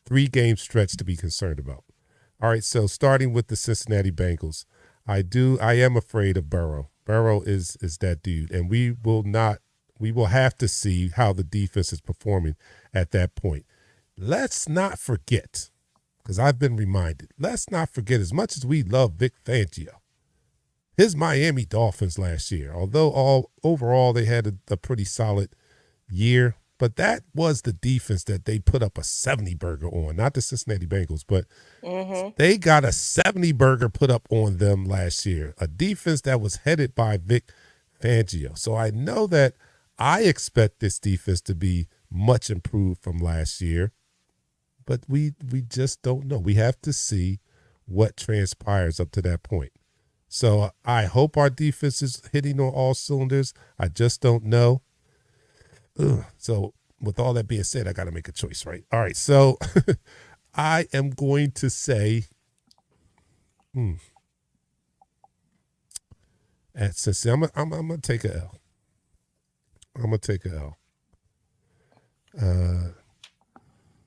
3-game stretch to be concerned about. All right, so starting with the Cincinnati Bengals, I am afraid of Burrow. Burrow is that dude, and we will have to see how the defense is performing at that point. Let's not forget, because I've been reminded, let's not forget, as much as we love Vic Fangio, his Miami Dolphins last year, although overall they had a pretty solid year, but that was the defense that they put up a 70 burger on, not the Cincinnati Bengals, but they got a 70 burger put up on them last year. A defense that was headed by Vic Fangio. So I know that I expect this defense to be much improved from last year, but we just don't know. We have to see what transpires up to that point. So I hope our defense is hitting on all cylinders. I just don't know. Ugh. So with all that being said, I got to make a choice, right? All right. So I am going to say, and since I'm gonna take a L. I'm gonna take a L.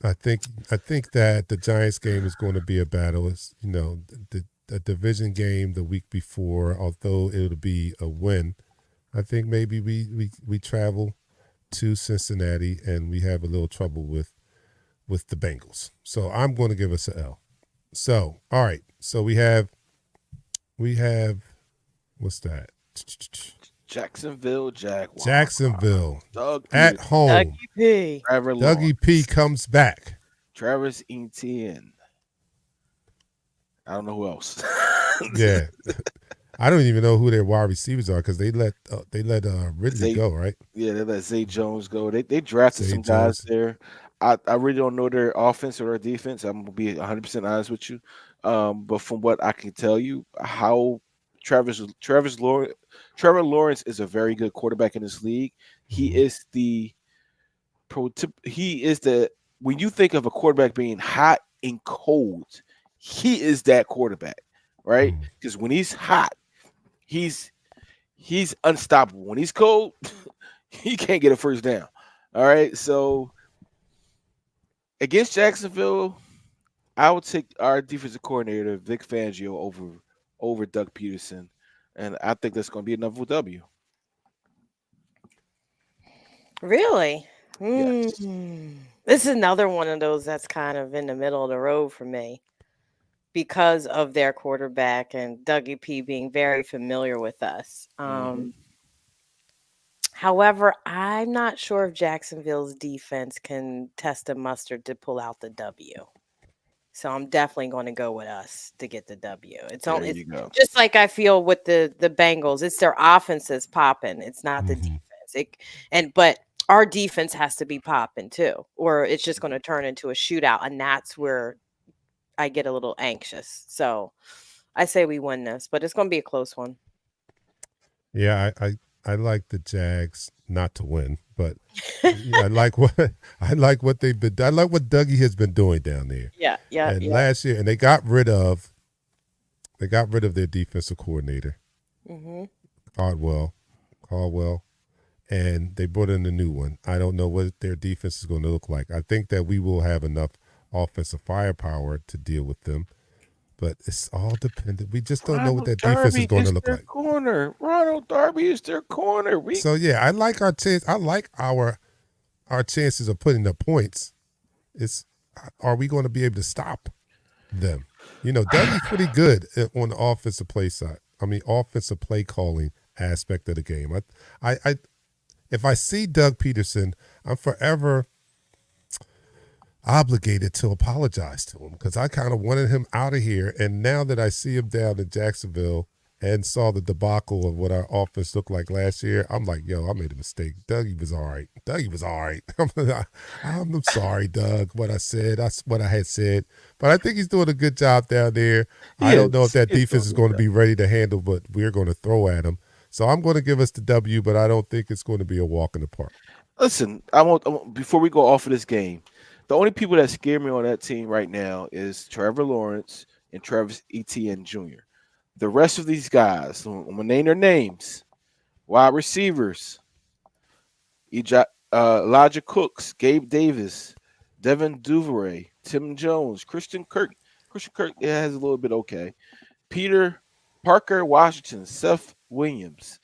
I think that the Giants game is going to be a battle. It's, the division game the week before, although it'll be a win, I think maybe we travel to Cincinnati and we have a little trouble with the Bengals. So I'm going to give us an L. So all right. So we have what's that? Jacksonville Jaguars. Jacksonville Doug at Peterson, home. Dougie P. Trevor Lawrence, Dougie P comes back. Travis Etienne. I don't know who else. Yeah, I don't even know who their wide receivers are because they let Ridley Zay- go, right? Yeah, they let Zay Jones go. They drafted Zay some guys Jones. there. I really don't know their offense or their defense. I'm gonna be 100% honest with you. But from what I can tell you, how Trevor Lawrence is a very good quarterback in this league. He Mhm. is the when you think of a quarterback being hot and cold, he is that quarterback, right? Mhm. Because when he's hot, he's unstoppable. When he's cold, he can't get a first down. All right. So against Jacksonville, I would take our defensive coordinator, Vic Fangio, over Doug Peterson. And I think that's going to be another W. Really? Yes. This is another one of those that's kind of in the middle of the road for me because of their quarterback and Dougie P being very familiar with us. However, I'm not sure if Jacksonville's defense can test the mustard to pull out the W. So I'm definitely going to go with us to get the W. It's There only you go. just like I feel with the Bengals. It's their offense is popping. It's not the Mhm. defense. But our defense has to be popping too, or it's just going to turn into a shootout, and that's where I get a little anxious. So I say we win this, but it's going to be a close one. Yeah, I like the Jags not to win, but I like what they've been. I like what Dougie has been doing down there. Yeah. And last year, and they got rid of their defensive coordinator, Mm-hmm. Caldwell, and they brought in a new one. I don't know what their defense is going to look like. I think that we will have enough offensive firepower to deal with them, but it's all dependent. We just don't know what that defense is going to look like. Ronald Darby is their corner. So yeah, I like our chance. I like our chances of putting up points. Are we going to be able to stop them? Dougie's pretty good on the offensive play side. I mean, offensive play calling aspect of the game. I if I see Doug Peterson, I'm forever obligated to apologize to him because I kind of wanted him out of here. And now that I see him down in Jacksonville and saw the debacle of what our offense looked like last year, I'm like, yo, I made a mistake. Dougie was all right. I'm sorry, Doug, what I had said. But I think he's doing a good job down there. I don't know if that defense is going to be ready to handle what we're going to throw at him. So I'm going to give us the W, but I don't think it's going to be a walk in the park. Listen, before we go off of this game, the only people that scare me on that team right now is Trevor Lawrence and Travis Etienne Jr. The rest of these guys, I'm going to name their names: wide receivers, Elijah Cooks, Gabe Davis, Devin Duvernay, Tim Jones, Christian Kirk. Christian Kirk has a little bit okay. Peter Parker Washington, Seth Williams.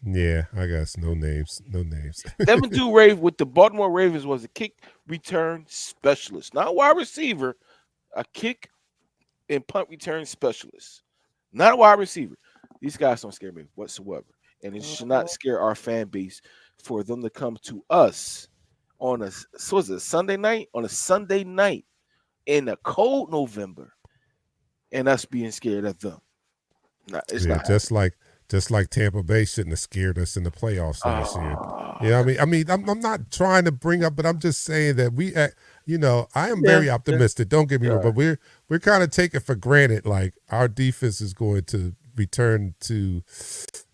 Yeah, I guess no names. Devin Duvernay with the Baltimore Ravens was a kick return specialist, not a wide receiver, a kick and punt return specialist, not a wide receiver. These guys don't scare me whatsoever, and it should not scare our fan base for them to come to us on a Sunday night in a cold November, and us being scared of them. It's Yeah, not. just like Tampa Bay shouldn't have scared us in the playoffs last year. Oh, Yeah, I'm not trying to bring up, but I'm just saying that I am yeah, very yeah, optimistic. Don't get me you wrong, but are. we're kind of taking for granted like our defense is going to return to,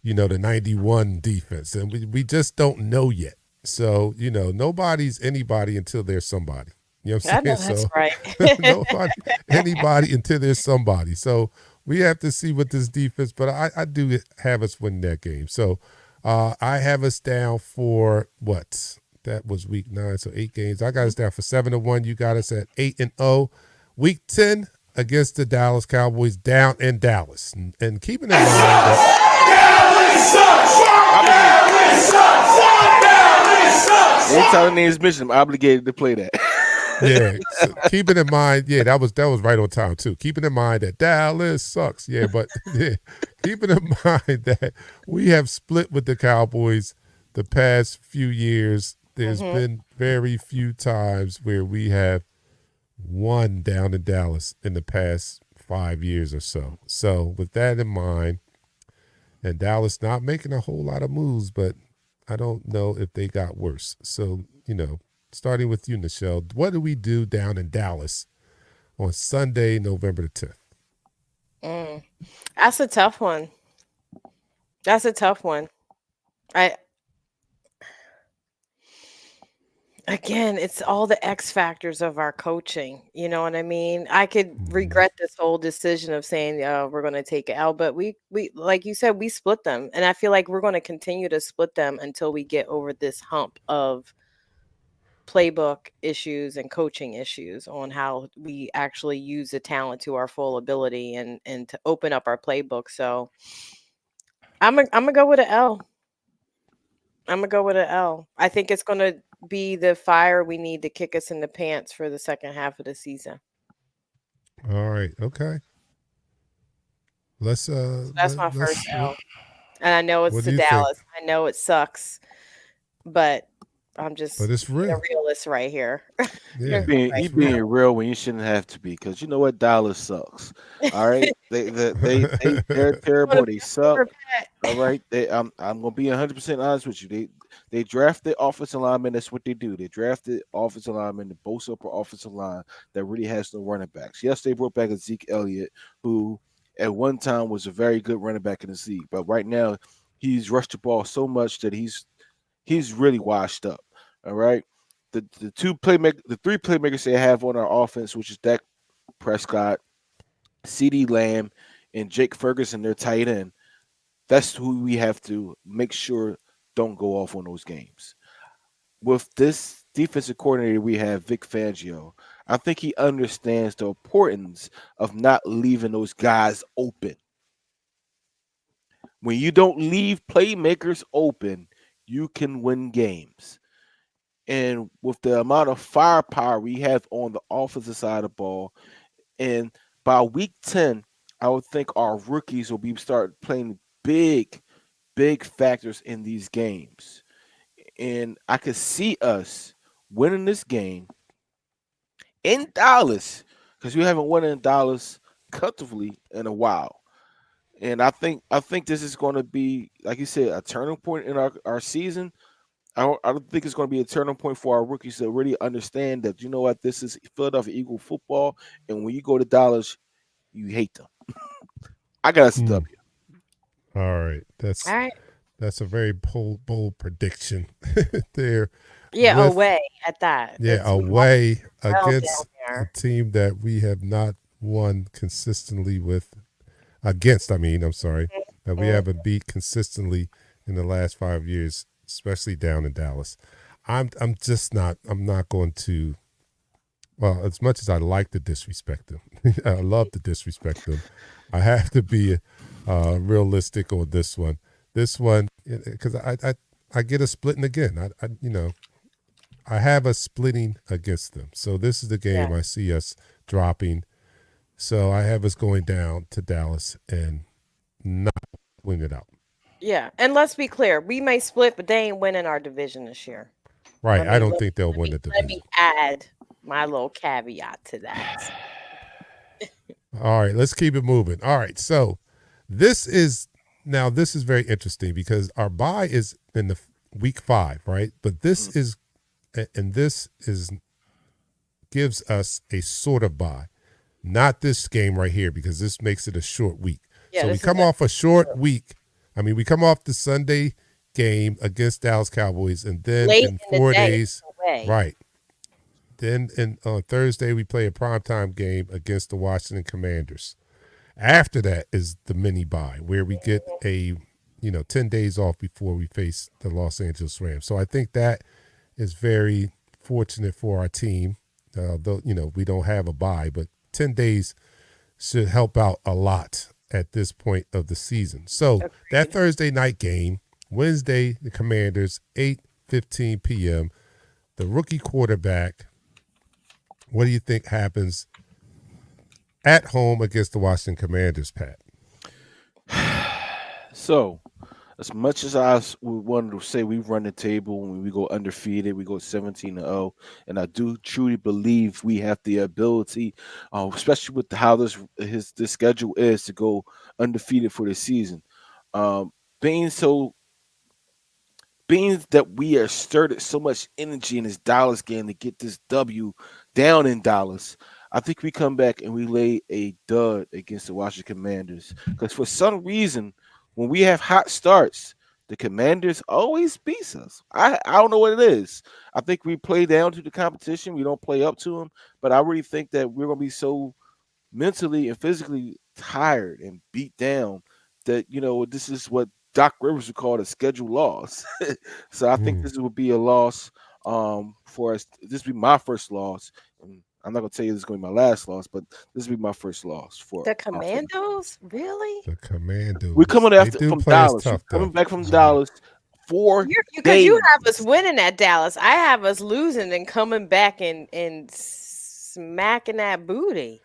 the 91 defense, and we just don't know yet. So nobody's anybody until there's somebody. You know what I I'm saying? know that's So right. nobody, anybody until there's somebody. So we have to see what this defense, but I do have us win that game. So I have us down for what? That was week 9, so 8 games. I got us down for 7-1. You got us at 8-0. Week 10 against the Dallas Cowboys down in Dallas. And keeping in mind that Anytime the name's mentioned, I'm obligated to play that. yeah, so keeping in mind, yeah, that was right on time too. Keeping in mind that Dallas sucks, yeah, but yeah, keeping in mind that we have split with the Cowboys the past few years. There's Mhm. been very few times where we have won down in Dallas in the past 5 years or so. So with that in mind, and Dallas not making a whole lot of moves, but I don't know if they got worse. So, starting with you, Nichelle, what do we do down in Dallas on Sunday, November the 10th? Mm. That's a tough one. That's a tough one. I Again, it's all the X factors of our coaching. You know what I mean? I could Mhm. regret this whole decision of saying, we're going to take it out, but we like you said, we split them, and I feel like we're going to continue to split them until we get over this hump of playbook issues and coaching issues on how we actually use the talent to our full ability and to open up our playbook. So I'm gonna go with an L. I'm gonna go with an L. I think it's gonna be the fire we need to kick us in the pants for the second half of the season. All right. Okay. Let's So that's my first let's L. And I know it's what do to you think? Dallas. I know it sucks, but I'm But just it's being a real. realist right here. You Being Yeah, being right you it's real. being real when you shouldn't have to be, because you know what, Dallas sucks. All right, they're Gonna terrible. be They a suck. super All pet. right, I'm gonna be 100% honest with you. They drafted offensive linemen. That's what they do. They drafted offensive linemen to bolster up our offensive line that really has no running backs. Yes, they brought back a Zeke Elliott, who at one time was a very good running back in the league, but right now he's rushed the ball so much that he's really washed up. All right. The three playmakers they have on our offense, which is Dak Prescott, CD Lamb, and Jake Ferguson, their tight end. That's who we have to make sure don't go off on those games. With this defensive coordinator we have, Vic Fangio, I think he understands the importance of not leaving those guys open. When you don't leave playmakers open, you can win games. And with the amount of firepower we have on the offensive side of the ball, and by week 10, I would think our rookies will be start playing big factors in these games. And I could see us winning this game in Dallas, because we haven't won in Dallas comfortably in a while. And I think this is going to be, like you said, a turning point in our season. I don't think it's going to be a turning point for our rookies to really understand that, you know what, this is Philadelphia Eagle football, and when you go to Dallas, you hate them. I got us a Hmm. W. All right. All right. That's a very bold prediction there Yeah, with away at that. yeah, It's away well down against a there. team that we have not won consistently with against, I'm sorry, that we Mm, haven't beat consistently in the last 5 years, especially down in Dallas. I'm not going to, well, as much as I like to disrespect them, I love to disrespect them. I have to be realistic on this one. This one, because I get a splitting again. I have us splitting against them. So this is the yeah. game I see us dropping. So I have us going down to Dallas and not win it out. Yeah. And let's be clear, we may split, but they ain't winning our division this year. Right. Let I me don't let, think they'll let win me the let me division. add my little caveat to that. All right. Let's keep it moving. All right. So This is very interesting because our bye is in the week 5, right? But this is gives us a sort of bye. Not this game right here because this makes it a short week. Yeah, So we this is come off a short week. I mean, we come off the Sunday game against Dallas Cowboys, and then late in in the 4 day, days, away. right? Then on Thursday we play a primetime game against the Washington Commanders. After that is the mini bye where we get a 10 days off before we face the Los Angeles Rams. So I think that is very fortunate for our team. Though we don't have a bye, but 10 days should help out a lot at this point of the season. So that Thursday night game, Wednesday, the Commanders, 8:15 p.m. The rookie quarterback. What do you think happens at home against the Washington Commanders, Pat? So, as much as I wanted to say we run the table when we go undefeated, we go 17-0, and I do truly believe we have the ability, especially with how this schedule is, to go undefeated for the season. Being that we are stirred so much energy in this Dallas game to get this W down in Dallas, I think we come back and we lay a dud against the Washington Commanders. Because for some reason, when we have hot starts, the Commanders always beats us. I don't know what it is. I think we play down to the competition. We don't play up to them. But I really think that we're going to be so mentally and physically tired and beat down that, this is what Doc Rivers would call a schedule loss. So I think this would be a loss for us. This would be my first loss. And I'm not going to tell you this is going to be my last loss, but this would be my first loss for the Commandos. Really? The Commandos. We're coming from Dallas. Tough, coming back from Dallas. 4 Because you have us winning at Dallas. I have us losing and coming back and smacking that booty.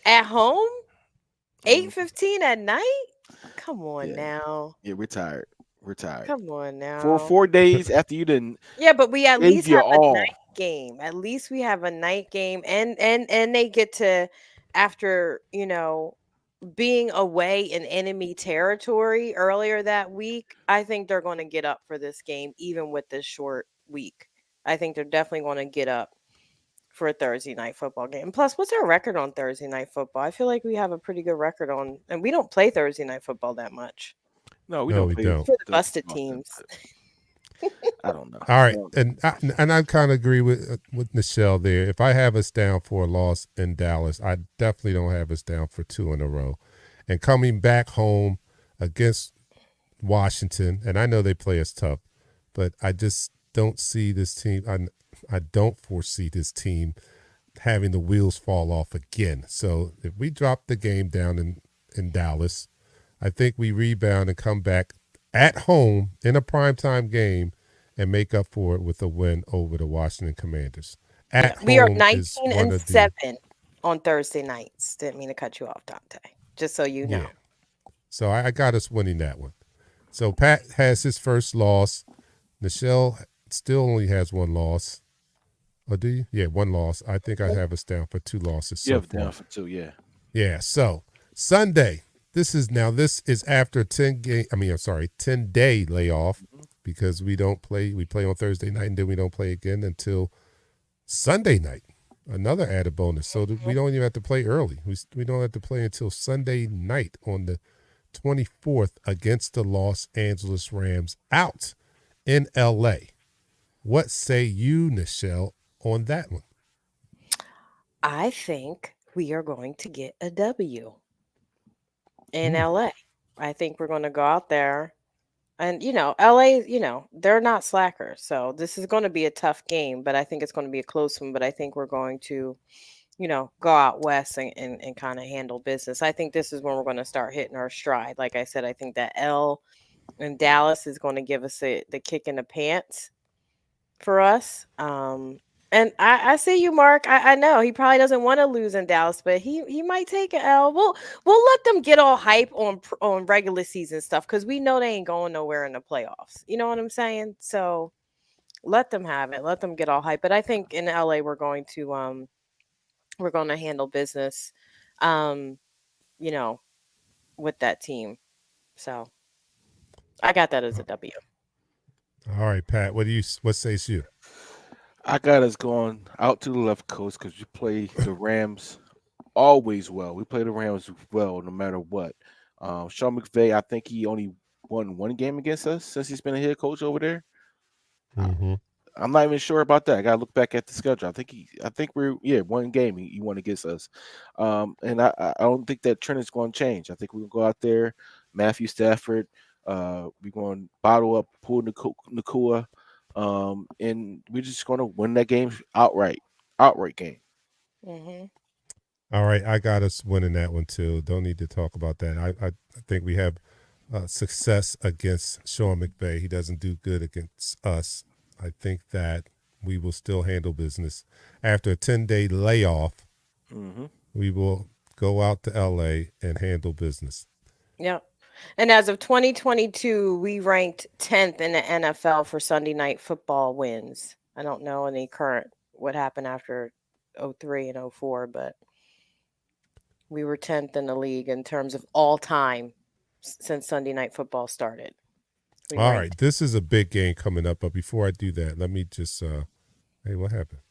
At home? 8:15 at night? Come on now. Yeah, we're tired. We're tired. Come on now. For 4 days after you didn't. Yeah, but we at least have all. a night game. At least we have a night game, and they get to, after being away in enemy territory earlier that week. I think they're going to get up for this game, even with this short week. I think they're definitely going to get up for a Thursday night football game. Plus, what's our record on Thursday night football? I feel like we have a pretty good record on, and we don't play Thursday night football that much. No, we don't. For the busted teams. I don't know. All right, and I kind of agree with Nichelle there. If I have us down for a loss in Dallas, I definitely don't have us down for 2 in a row. And coming back home against Washington, and I know they play us tough, but I just don't see this team. I don't foresee this team having the wheels fall off again. So if we drop the game down in Dallas, I think we rebound and come back at home in a primetime game and make up for it with a win over the Washington Commanders. We are 19-7 on Thursday nights. Didn't mean to cut you off, Dante. Just so you know. Yeah. So I got us winning that one. So Pat has his first loss. Nichelle still only has 1 loss. Or do you? Yeah, 1 loss. I think I have us down for 2 losses. You have down for 2, yeah. Yeah. So Sunday. This is after 10-day layoff because we don't play. We play on Thursday night and then we don't play again until Sunday night. Another added bonus. So we don't even have to play early. We don't have to play until Sunday night on the 24th against the Los Angeles Rams out in L.A. What say you, Nichelle, on that one? I think we are going to get a W in LA. I think we're going to go out there and, LA, they're not slackers. So this is going to be a tough game, but I think it's going to be a close one. But I think we're going to, go out west and kind of handle business. I think this is when we're going to start hitting our stride. Like I said, I think that L in Dallas is going to give us the kick in the pants for us. And I see you, Mark. I know he probably doesn't want to lose in Dallas, but he might take an L. We'll let them get all hype on regular season stuff because we know they ain't going nowhere in the playoffs. You know what I'm saying? So let them have it. Let them get all hype. But I think in LA we're going to handle business. with that team. So I got that as a W. All right, Pat. What says you? I got us going out to the left coast because we play the Rams always well. We play the Rams well no matter what. Sean McVay, I think he only won one game against us since he's been a head coach over there. Mm-hmm. I'm not even sure about that. I gotta look back at the schedule. I think we're one game he won against us. And I don't think that trend is going to change. I think we're gonna go out there, Matthew Stafford. We're going to bottle up, pull Nakua, and we're just going to win that game outright game. Mm-hmm. All right, I got us winning that one too. Don't need to talk about that. I think we have success against Sean McVay. He doesn't do good against us. I think that we will still handle business. After a 10-day layoff, we will go out to LA and handle business. Yep. And as of 2022, we ranked 10th in the NFL for Sunday night football wins. I don't know any current what happened after 03 and 04, but we were 10th in the league in terms of all time since Sunday night football started. All right, this is a big game coming up, but before I do that, let me just hey, what happened?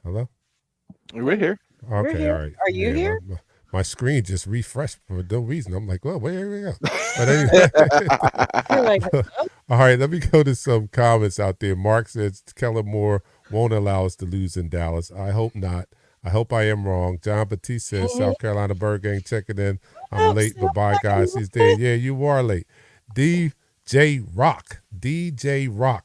Hello? We're here. Okay, We're here. all right. Are you here? My screen just refreshed for no reason. I'm like, well, where we go? But anyway. All right, let me go to some comments out there. Mark says Kellen Moore won't allow us to lose in Dallas. I hope not. I hope I am wrong. John Batiste says South Carolina Bird Gang checking in. I'm late, but bye, guys. He's there. Yeah, you are late. DJ Rock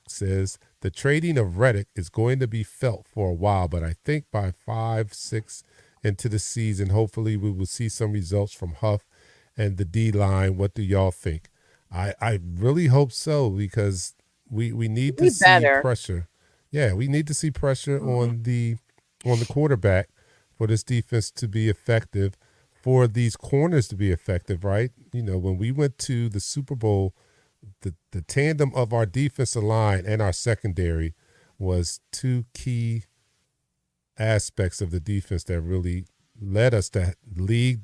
says the trading of Reddick is going to be felt for a while, but I think by 5-6 into the season, hopefully we will see some results from Huff and the D line. What do y'all think? I really hope so, because we need to see pressure. Yeah, we need to see pressure on the quarterback for this defense to be effective, for these corners to be effective, right? You know, when we went to the Super Bowl, the tandem of our defensive line and our secondary was two key aspects of the defense that really led us to lead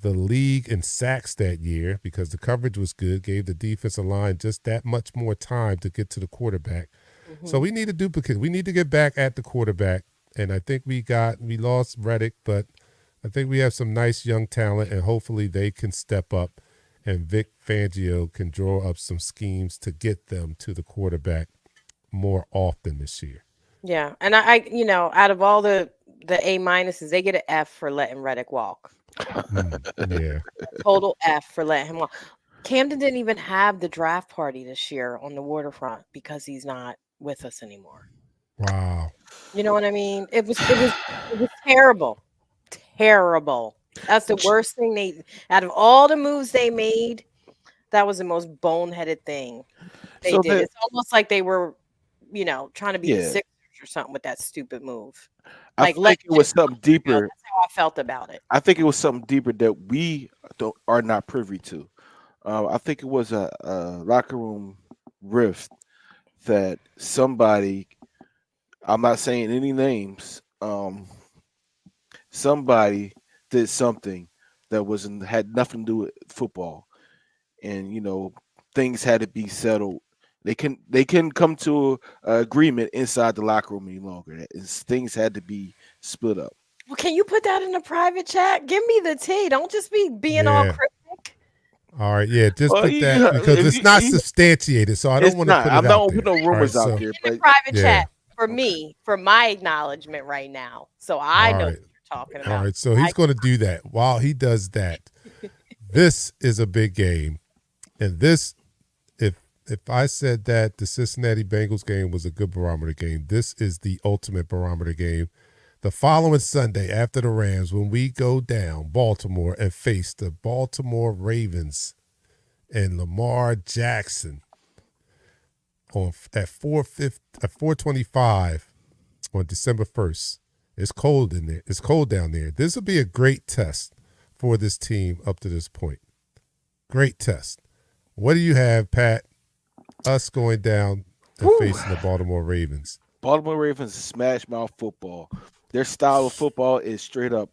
the league in sacks that year, because the coverage was good, gave the defensive line just that much more time to get to the quarterback. So we need to duplicate. We need to get back at the quarterback, and I think we lost Reddick, but I think we have some nice young talent, and hopefully they can step up, and Vic Fangio can draw up some schemes to get them to the quarterback more often this year. Yeah, and I out of all the A minuses, they get an F for letting Reddick walk. Yeah, Total F for letting him walk. Camden didn't even have the draft party this year on the waterfront because he's not with us anymore. Wow. You know what I mean? It was terrible. Terrible. That's the worst thing out of all the moves they made, that was the most boneheaded thing they did. It's almost like they were, trying to be the Sixers or something with that stupid move. I think it was something deeper. That's how I felt about it. I think it was something deeper that we are not privy to. I think it was a locker room rift that somebody, I'm not saying any names, somebody did something that had nothing to do with football, and things had to be settled. They couldn't come to an agreement inside the locker room any longer. Things had to be split up. Well, can you put that in a private chat? Give me the tea. Don't just be being all cryptic. All right, yeah, just put that, because it's not substantiated, so I don't want to put it out there. I'm not put no rumors out there. In the private chat for me, for my acknowledgement right now, so I know what you're talking about. All right, so he's going to do that. While he does that, this is a big game, and this, if I said that the Cincinnati Bengals game was a good barometer game, this is the ultimate barometer game. The following Sunday after the Rams, when we go down Baltimore and face the Baltimore Ravens and Lamar Jackson at 4:25 on December 1st. It's cold in there. It's cold down there. This will be a great test for this team up to this point. Great test. What do you have, Pat? Us going down and facing the Baltimore Ravens. Baltimore Ravens smash mouth football. Their style of football is straight up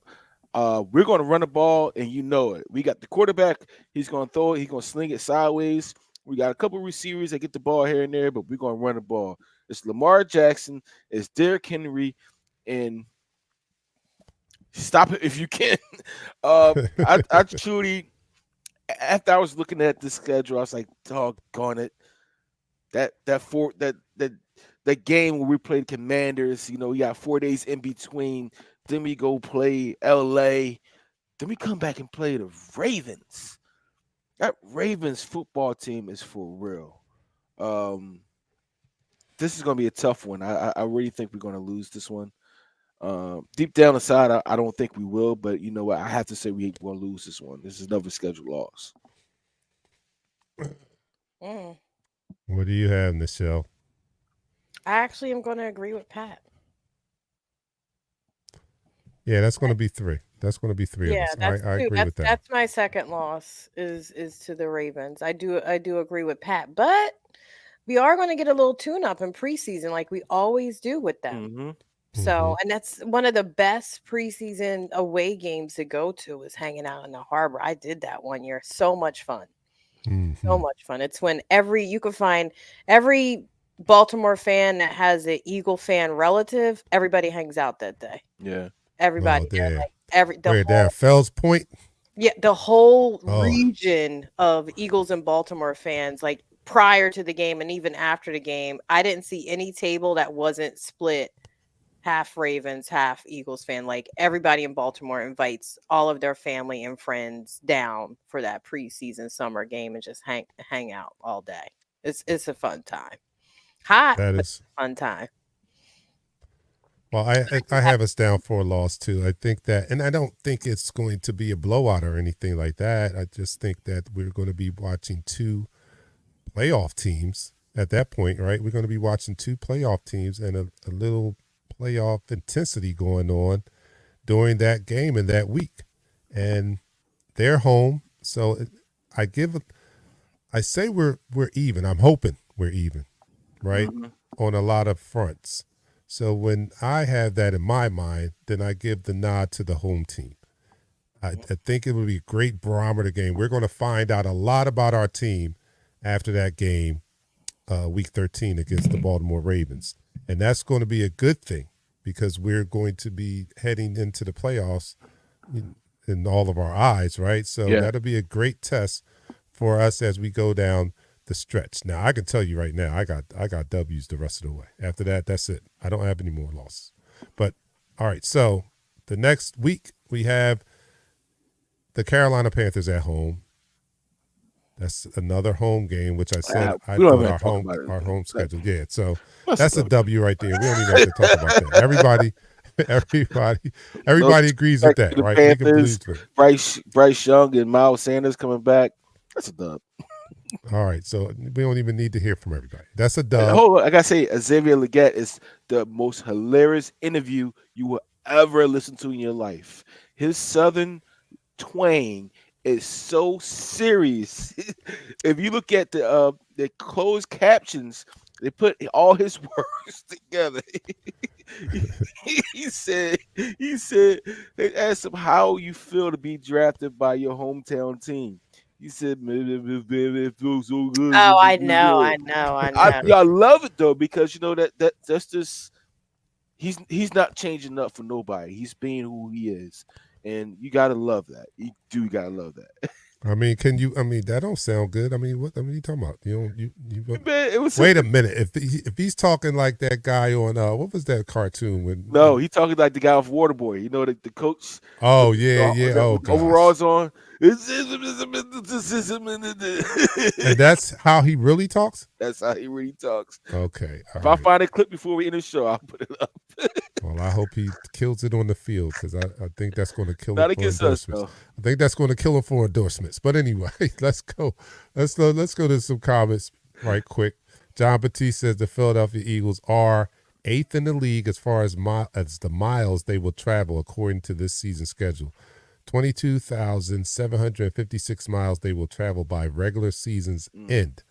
We're going to run the ball, and you know it. We got the quarterback. He's going to throw it. He's going to sling it sideways. We got a couple receivers that get the ball here and there, but we're going to run the ball. It's Lamar Jackson. It's Derrick Henry, and stop it if you can. I truly, after I was looking at the schedule, I was like, doggone it. That game where we played Commanders, we got 4 days in between. Then we go play LA. Then we come back and play the Ravens. That Ravens football team is for real. This is going to be a tough one. I really think we're going to lose this one. Deep down inside, I don't think we will, but you know what? I have to say we're going to lose this one. This is another scheduled loss. What do you have, Michelle? I actually am going to agree with Pat. Yeah, that's going to be 3. That's going to be 3 of us. I agree with that. That's my second loss is to the Ravens. I do agree with Pat, but we are going to get a little tune-up in preseason like we always do with them. Mm-hmm. So, and that's one of the best preseason away games to go to is hanging out in the harbor. I did that one year. So much fun. So much fun. It's when you can find every Baltimore fan that has an Eagle fan relative, everybody hangs out that day. Yeah. Everybody. Fells Point? Yeah, the whole region of Eagles and Baltimore fans, like prior to the game and even after the game, I didn't see any table that wasn't split half Ravens, half Eagles fan. Like everybody in Baltimore invites all of their family and friends down for that preseason summer game and just hang out all day. It's a fun time. Hot, that but is a fun time. Well, I have us down for a loss too. I think that, and I don't think it's going to be a blowout or anything like that. I just think that we're going to be watching 2 playoff teams at that point, right? We're going to be watching 2 playoff teams and a little playoff intensity going on during that game in that week, and they're home. So I say we're even. I'm hoping we're even, right? On a lot of fronts. So when I have that in my mind, then I give the nod to the home team. I think it would be a great barometer game. We're going to find out a lot about our team after that game, week 13 against the Baltimore Ravens. And that's going to be a good thing because we're going to be heading into the playoffs in all of our eyes, right? So that'll be a great test for us as we go down the stretch. Now, I can tell you right now, I got W's the rest of the way. After that, that's it. I don't have any more losses. But, all right, so the next week we have the Carolina Panthers at home. That's another home game, which I said I thought our home schedule. Yeah, so that's a W right there. We don't even have to talk about that. Everybody agrees with that, right? Panthers, Bryce Young and Miles Sanders coming back. That's a dub. All right, so we don't even need to hear from everybody. That's a dub. Hold on, I gotta say, Xavier Legette is the most hilarious interview you will ever listen to in your life. His Southern twang is so serious. If you look at the closed captions, they put all his words together. he said they asked him how you feel to be drafted by your hometown team. He said, it feels so good. Oh, I know. I love it though, because you know that's just he's not changing up for nobody. He's being who he is. And you gotta love that. You do gotta love that. I mean, that don't sound good. I mean, what? I mean, you talking about? Man, wait a minute. If he's talking like that guy on what was that cartoon? No, he talking like the guy off Waterboy. You know the coach. Oh yeah. Oh, gosh. Overalls on. And that's how he really talks. That's how he really talks. Okay. If I find a clip before we end the show, I'll put it up. Well, I hope he kills it on the field because I think that's going to kill Not him for against endorsements. us, I think that's going to kill him for endorsements. But anyway, let's go. Let's go to some comments right quick. John Batiste says the Philadelphia Eagles are 8th in the league as far as the miles they will travel according to this season schedule. 22,756 miles they will travel by regular season's end.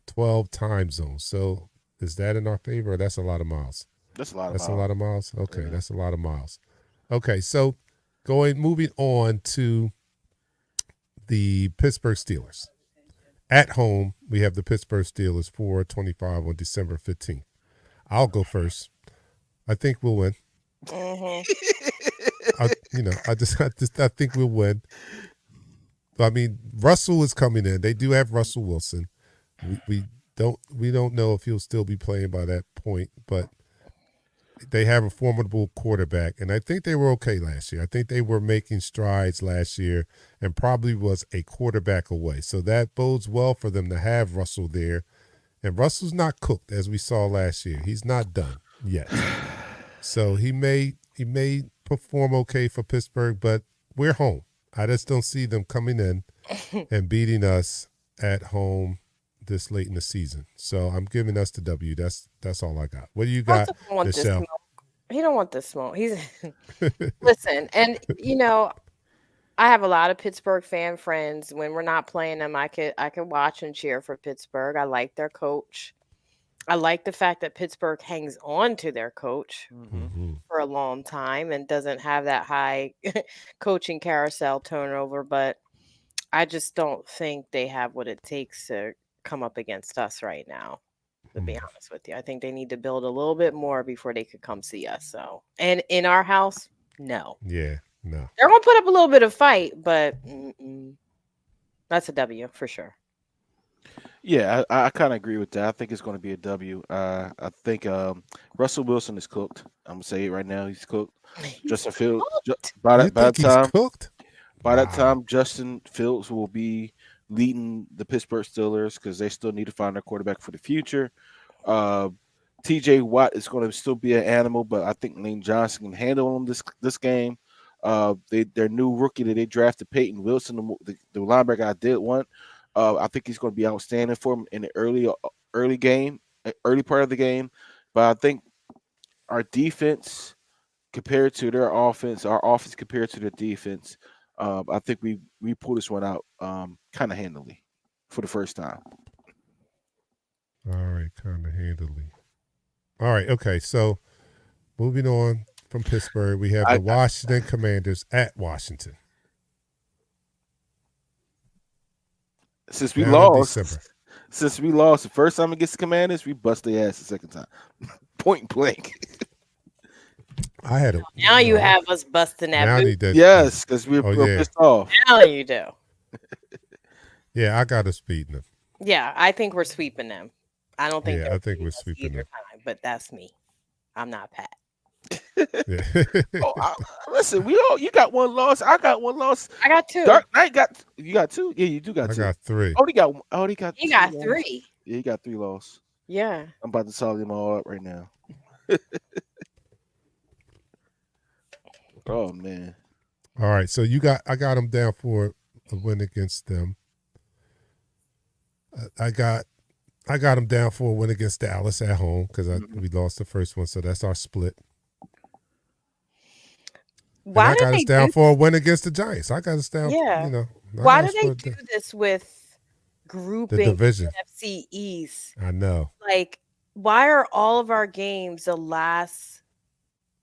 12 time zones. So is that in our favor? Or that's a lot of miles. That's a lot of miles. That's a lot of miles? Okay, Yeah. That's a lot of miles. Okay, so moving on to the Pittsburgh Steelers. At home, we have the Pittsburgh Steelers 4-25 on December 15th. I'll go first. I think we'll win. Mhm. I think we'll win. I mean, Russell is coming in. They do have Russell Wilson. We don't know if he'll still be playing by that point, but they have a formidable quarterback, and I think they were okay last year. I think they were making strides last year and probably was a quarterback away. So that bodes well for them to have Russell there. And Russell's not cooked, as we saw last year. He's not done yet. So he may perform okay for Pittsburgh, but we're home. I just don't see them coming in and beating us at home this late in the season. So I'm giving us the W. That's all I got. What do you got, Russell don't want this Michelle? smoke. He don't want this smoke. He's listen, and I have a lot of Pittsburgh fan friends. When we're not playing them, I could watch and cheer for Pittsburgh. I like their coach. I like the fact that Pittsburgh hangs on to their coach Mhm. for a long time and doesn't have that high coaching carousel turnover, but I just don't think they have what it takes to come up against us right now, to be honest with you. I think they need to build a little bit more before they could come see us. So, and in our house, no. Yeah, no. They're going to put up a little bit of fight, but that's a W for sure. Yeah, I kind of agree with that. I think it's going to be a W. I think Russell Wilson is cooked. I'm gonna say it right now. He's cooked. Justin Fields. By You that think he's time, cooked? by that Wow. time, Justin Fields will be leading the Pittsburgh Steelers because they still need to find their quarterback for the future. TJ Watt is going to still be an animal, but I think Lane Johnson can handle him this game. Their new rookie that they drafted, Peyton Wilson, the linebacker I did want. I think he's going to be outstanding for him in the early part of the game. But I think our defense compared to their offense, our offense compared to their defense, I think we pull this one out kind of handily for the first time. All right, kind of handily. All right, okay. So moving on from Pittsburgh, we have the Washington Commanders at Washington. Since we Down in lost December. the first time against the Commanders, we bust their ass the second time, point blank. I had a Now you have us busting that now I boot. need that. Yes, because we're yeah. pissed off. Now you do. Yeah, I got us beating them. Yeah, I think we're sweeping them. I don't think. Yeah, they're I think beating we're us sweeping either them. time, but that's me. I'm not Pat. Yeah. Listen, you got one loss. I got one loss. I got two. Dark Knight you got two. Yeah, you do got I two. got 3. He got You two got loss. 3. Yeah, he got 3 loss. Yeah. I'm about to solve them all up right now. Oh man. All right, so I got them down for a win against them. I got them down for a win against Dallas at home because we lost the first one, so that's our split. Why I do got they us down do? for a win against the Giants. I got us down. Yeah. I Why got do us they for do this with the grouping division? NFC East? I know. Like, why are all of our games the last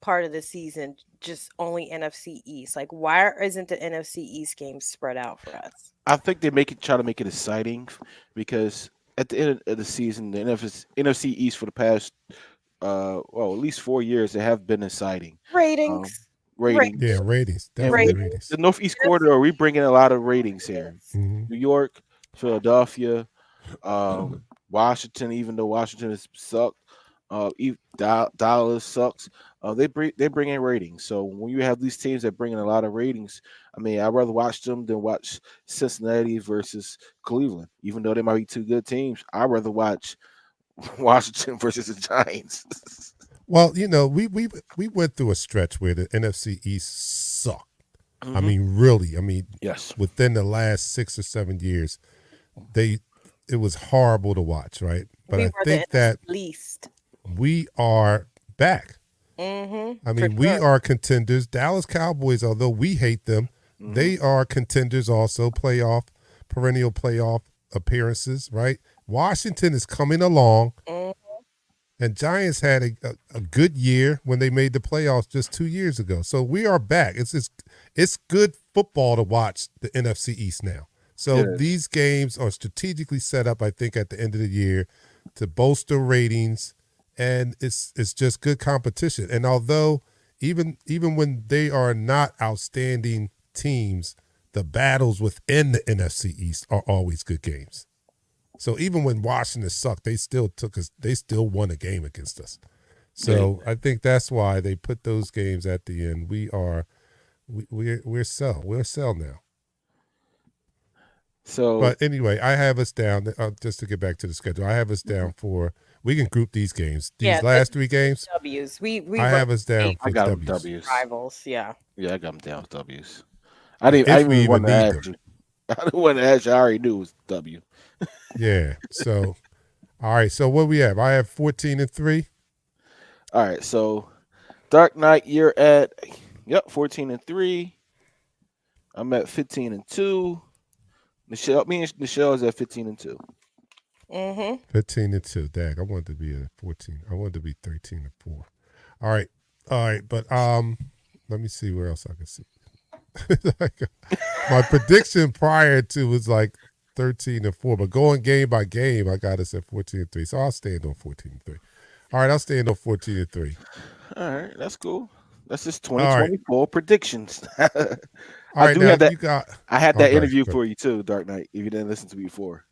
part of the season just only NFC East? Like, why isn't the NFC East game spread out for us? I think they try to make it exciting because at the end of the season, the NFC East for the past at least 4 years, they have been exciting. Ratings. Ratings. Yeah, ratings. Definitely Ratings. ratings. The Northeast corridor, we bring in a lot of ratings here. Mhm. New York, Philadelphia, Washington. Even though Washington has sucked, Dallas sucks. They bring in ratings. So when you have these teams that bring in a lot of ratings, I mean, I'd rather watch them than watch Cincinnati versus Cleveland. Even though they might be 2 good teams, I'd rather watch Washington versus the Giants. Well, we went through a stretch where the NFC East sucked. Mm-hmm. I mean, really. I mean, Yes. within the last 6 or 7 years, it was horrible to watch, right? But We I were think the that least. we are back. Mm-hmm. I mean, we are contenders. Dallas Cowboys, although we hate them, they are contenders also, perennial playoff appearances, right? Washington is coming along. And Giants had a good year when they made the playoffs just 2 years ago. So we are back. It's good football to watch the NFC East now. So Yes. these games are strategically set up, I think, at the end of the year to bolster ratings, and it's just good competition. And although even when they are not outstanding teams, the battles within the NFC East are always good games. So even when Washington sucked, they still won a game against us. So I think that's why they put those games at the end. We're sell now. So But anyway, I have us down just to get back to the schedule. I have us down for we can group these games. These Yeah, last 3 games, W's. We I have us down I for got them W's. W's. rivals. Yeah. Yeah, I got them down with W's. I didn't we even even want to need ask them. you. I didn't want to ask you. I already knew it was W. Yeah. So all right. So what we have? I have 14-3. All right, so Dark Knight, you're at 14-3. I'm at 15-2. Me and Michelle is at 15-2. 15-2. Dag, I wanted to be at 14. I wanted to be 13-4. All right. But let me see where else I can see. My prediction prior to was like 13-4, but going game by game, I got us at 14-3. So I'll stand on 14-3. All right, I'll stand on 14-3. All right, that's cool. That's just All right. 2024 predictions. All right, do now have that. you got. I had Oh, that go ahead, interview go for you too, Dark Knight. If you didn't listen to me before,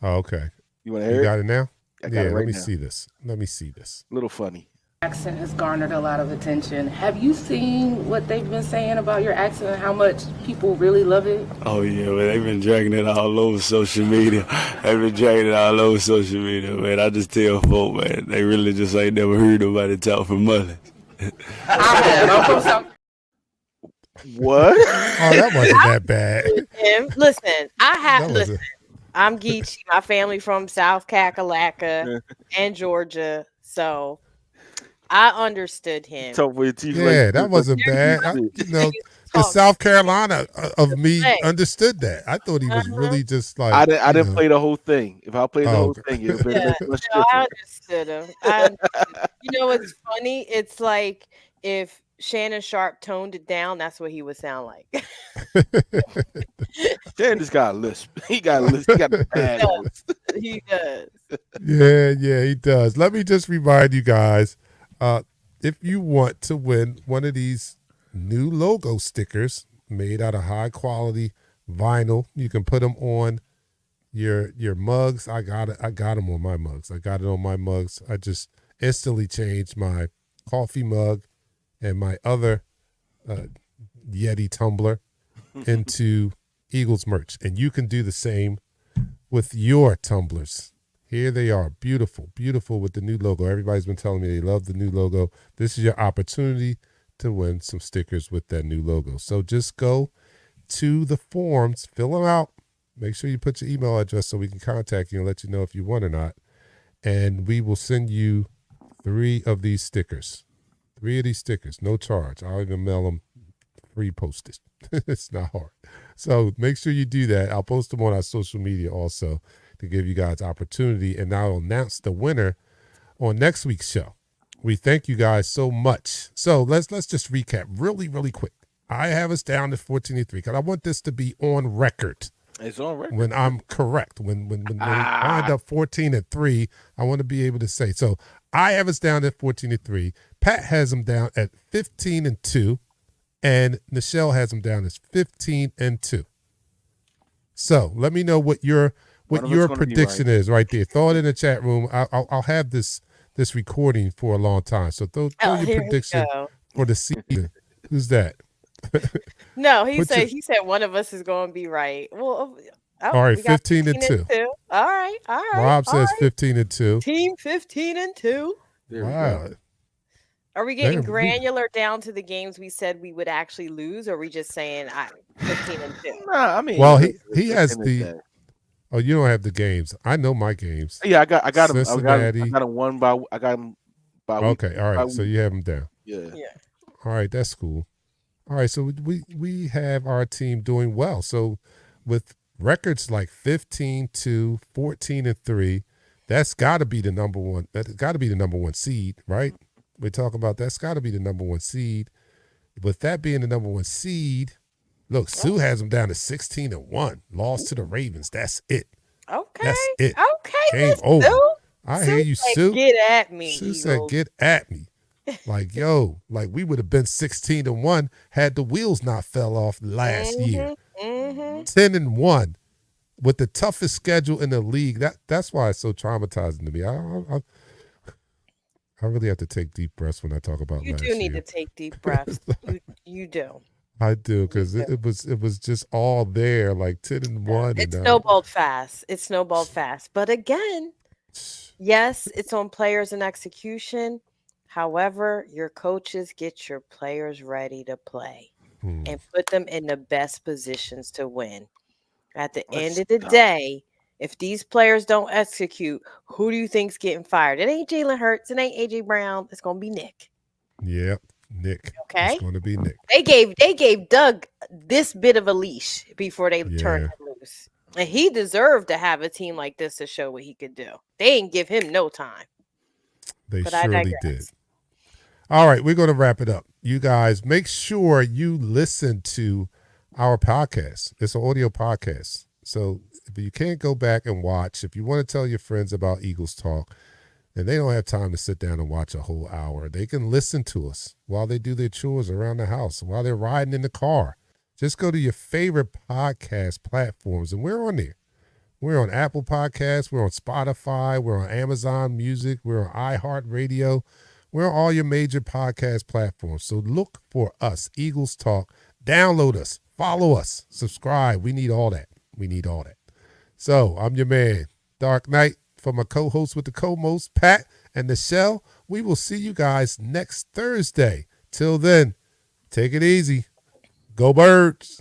Oh, okay. you want to You hear got it? it now? I got it Let right me now. see this. Let me see this. Little funny. Accent has garnered a lot of attention. Have you seen what they've been saying about your accent and how much people really love it? Oh yeah, man, they've been dragging it all over social media. They've been dragging it all over social media, man. I just tell folk, man, they really just ain't never heard nobody talk for money. I have. I'm from South. What? Oh, that wasn't that bad. Listen, I have That listen. wasn't. I'm Geechee. My family from South Kakalaka and Georgia, so I understood him. Talk with your teeth Yeah, like that wasn't bad. The South Carolina of me understood that. I thought he was really just like. I didn't you know, play the whole thing. If I played the Oh, whole okay. thing, it would have Yeah, been much no, I different. understood him. You know what's funny? It's like if Shannon Sharp toned it down, that's what he would sound like. Dan just got a lisp. He got a lisp. He got a bad lisp. He does. Yeah, he does. Let me just remind you guys, if you want to win one of these new logo stickers made out of high quality vinyl, you can put them on your mugs. I got them on my mugs. I got it on my mugs. I just instantly changed my coffee mug and my other Yeti tumbler into Eagles merch, and you can do the same with your tumblers. Here they are, beautiful with the new logo. Everybody's been telling me they love the new logo. This is your opportunity to win some stickers with that new logo. So just go to the forms, fill them out, make sure you put your email address so we can contact you and let you know if you won or not, and we will send you 3 of these stickers. 3 of these stickers, no charge. I'll even mail them free postage. It's not hard. So make sure you do that. I'll post them on our social media also to give you guys opportunity, and I'll announce the winner on next week's show. We thank you guys so much. So let's just recap really quick. I have us down to 14-3 because I want this to be on record. It's on record. When I'm correct, when we wind up 14-3, I want to be able to say. So I have us down at 14-3. Pat has them down at 15-2, and Nichelle has them down as 15-2. So let me know what your prediction is right there. Throw it in the chat room. I'll have this recording for a long time. So throw your here we prediction go. for the season. Who's that? No, he Put said your- he said one of us is going to be right. Well, All right, we got 15-2. All right. Rob all says right. 15-2. Team 15-2. There we Wow. go. Are we getting Man, we- granular down to the games we said we would actually lose, or are we just saying 15-2? Nah, I mean, Well, at he the has end of the the. day. Oh, you don't have the games. I know my games. Yeah, I got him. I got him. I Cincinnati. got him one by. I got him by. week. Okay, all by right. So week. you have them down. Yeah. All right, that's cool. All right, so we have our team doing well. So with records like 15-2, 14-3, That's got to be the number one. That's got to be the number one seed, right? We're talking about that's got to be the number one seed. With that being the number one seed, look, Sue has them down to 16-1. Lost to the Ravens. That's it. Okay. That's it. Okay. Game Miss over. Sue. I Sue hear you, said, Sue. Get at me. Sue Eagles. said, "Get at me." Like, yo, like we would have been 16-1 had the wheels not fell off last year. 10-1 with the toughest schedule in the league. That's why it's so traumatizing to me. I really have to take deep breaths when I talk about You last do need year. to take deep breaths. You do. I do, because it was just all there, like 10-1. It and snowballed fast. It snowballed fast. But again, yes, it's on players and execution. However, your coaches get your players ready to play and put them in the best positions to win. At the end of the day, if these players don't execute, who do you think's getting fired? It ain't Jalen Hurts. It ain't AJ Brown. It's gonna be Nick. Yep, Nick. Okay. It's going to be Nick. They gave Doug this bit of a leash before they turned him loose. And he deserved to have a team like this to show what he could do. They didn't give him no time. They But I surely digress. did. All right, we're going to wrap it up. You guys, make sure you listen to our podcast. It's an audio podcast. So if you can't go back and watch, if you want to tell your friends about Eagles Talk, and they don't have time to sit down and watch a whole hour, they can listen to us while they do their chores around the house, while they're riding in the car. Just go to your favorite podcast platforms, and we're on there. We're on Apple Podcasts. We're on Spotify. We're on Amazon Music. We're on iHeartRadio. We're on all your major podcast platforms. So look for us, Eagles Talk. Download us. Follow us. Subscribe. We need all that. We need all that. So I'm your man, Dark Knight, for my co-host with the co-most, Pat and Nichelle. We will see you guys next Thursday. Till then, take it easy. Go Birds.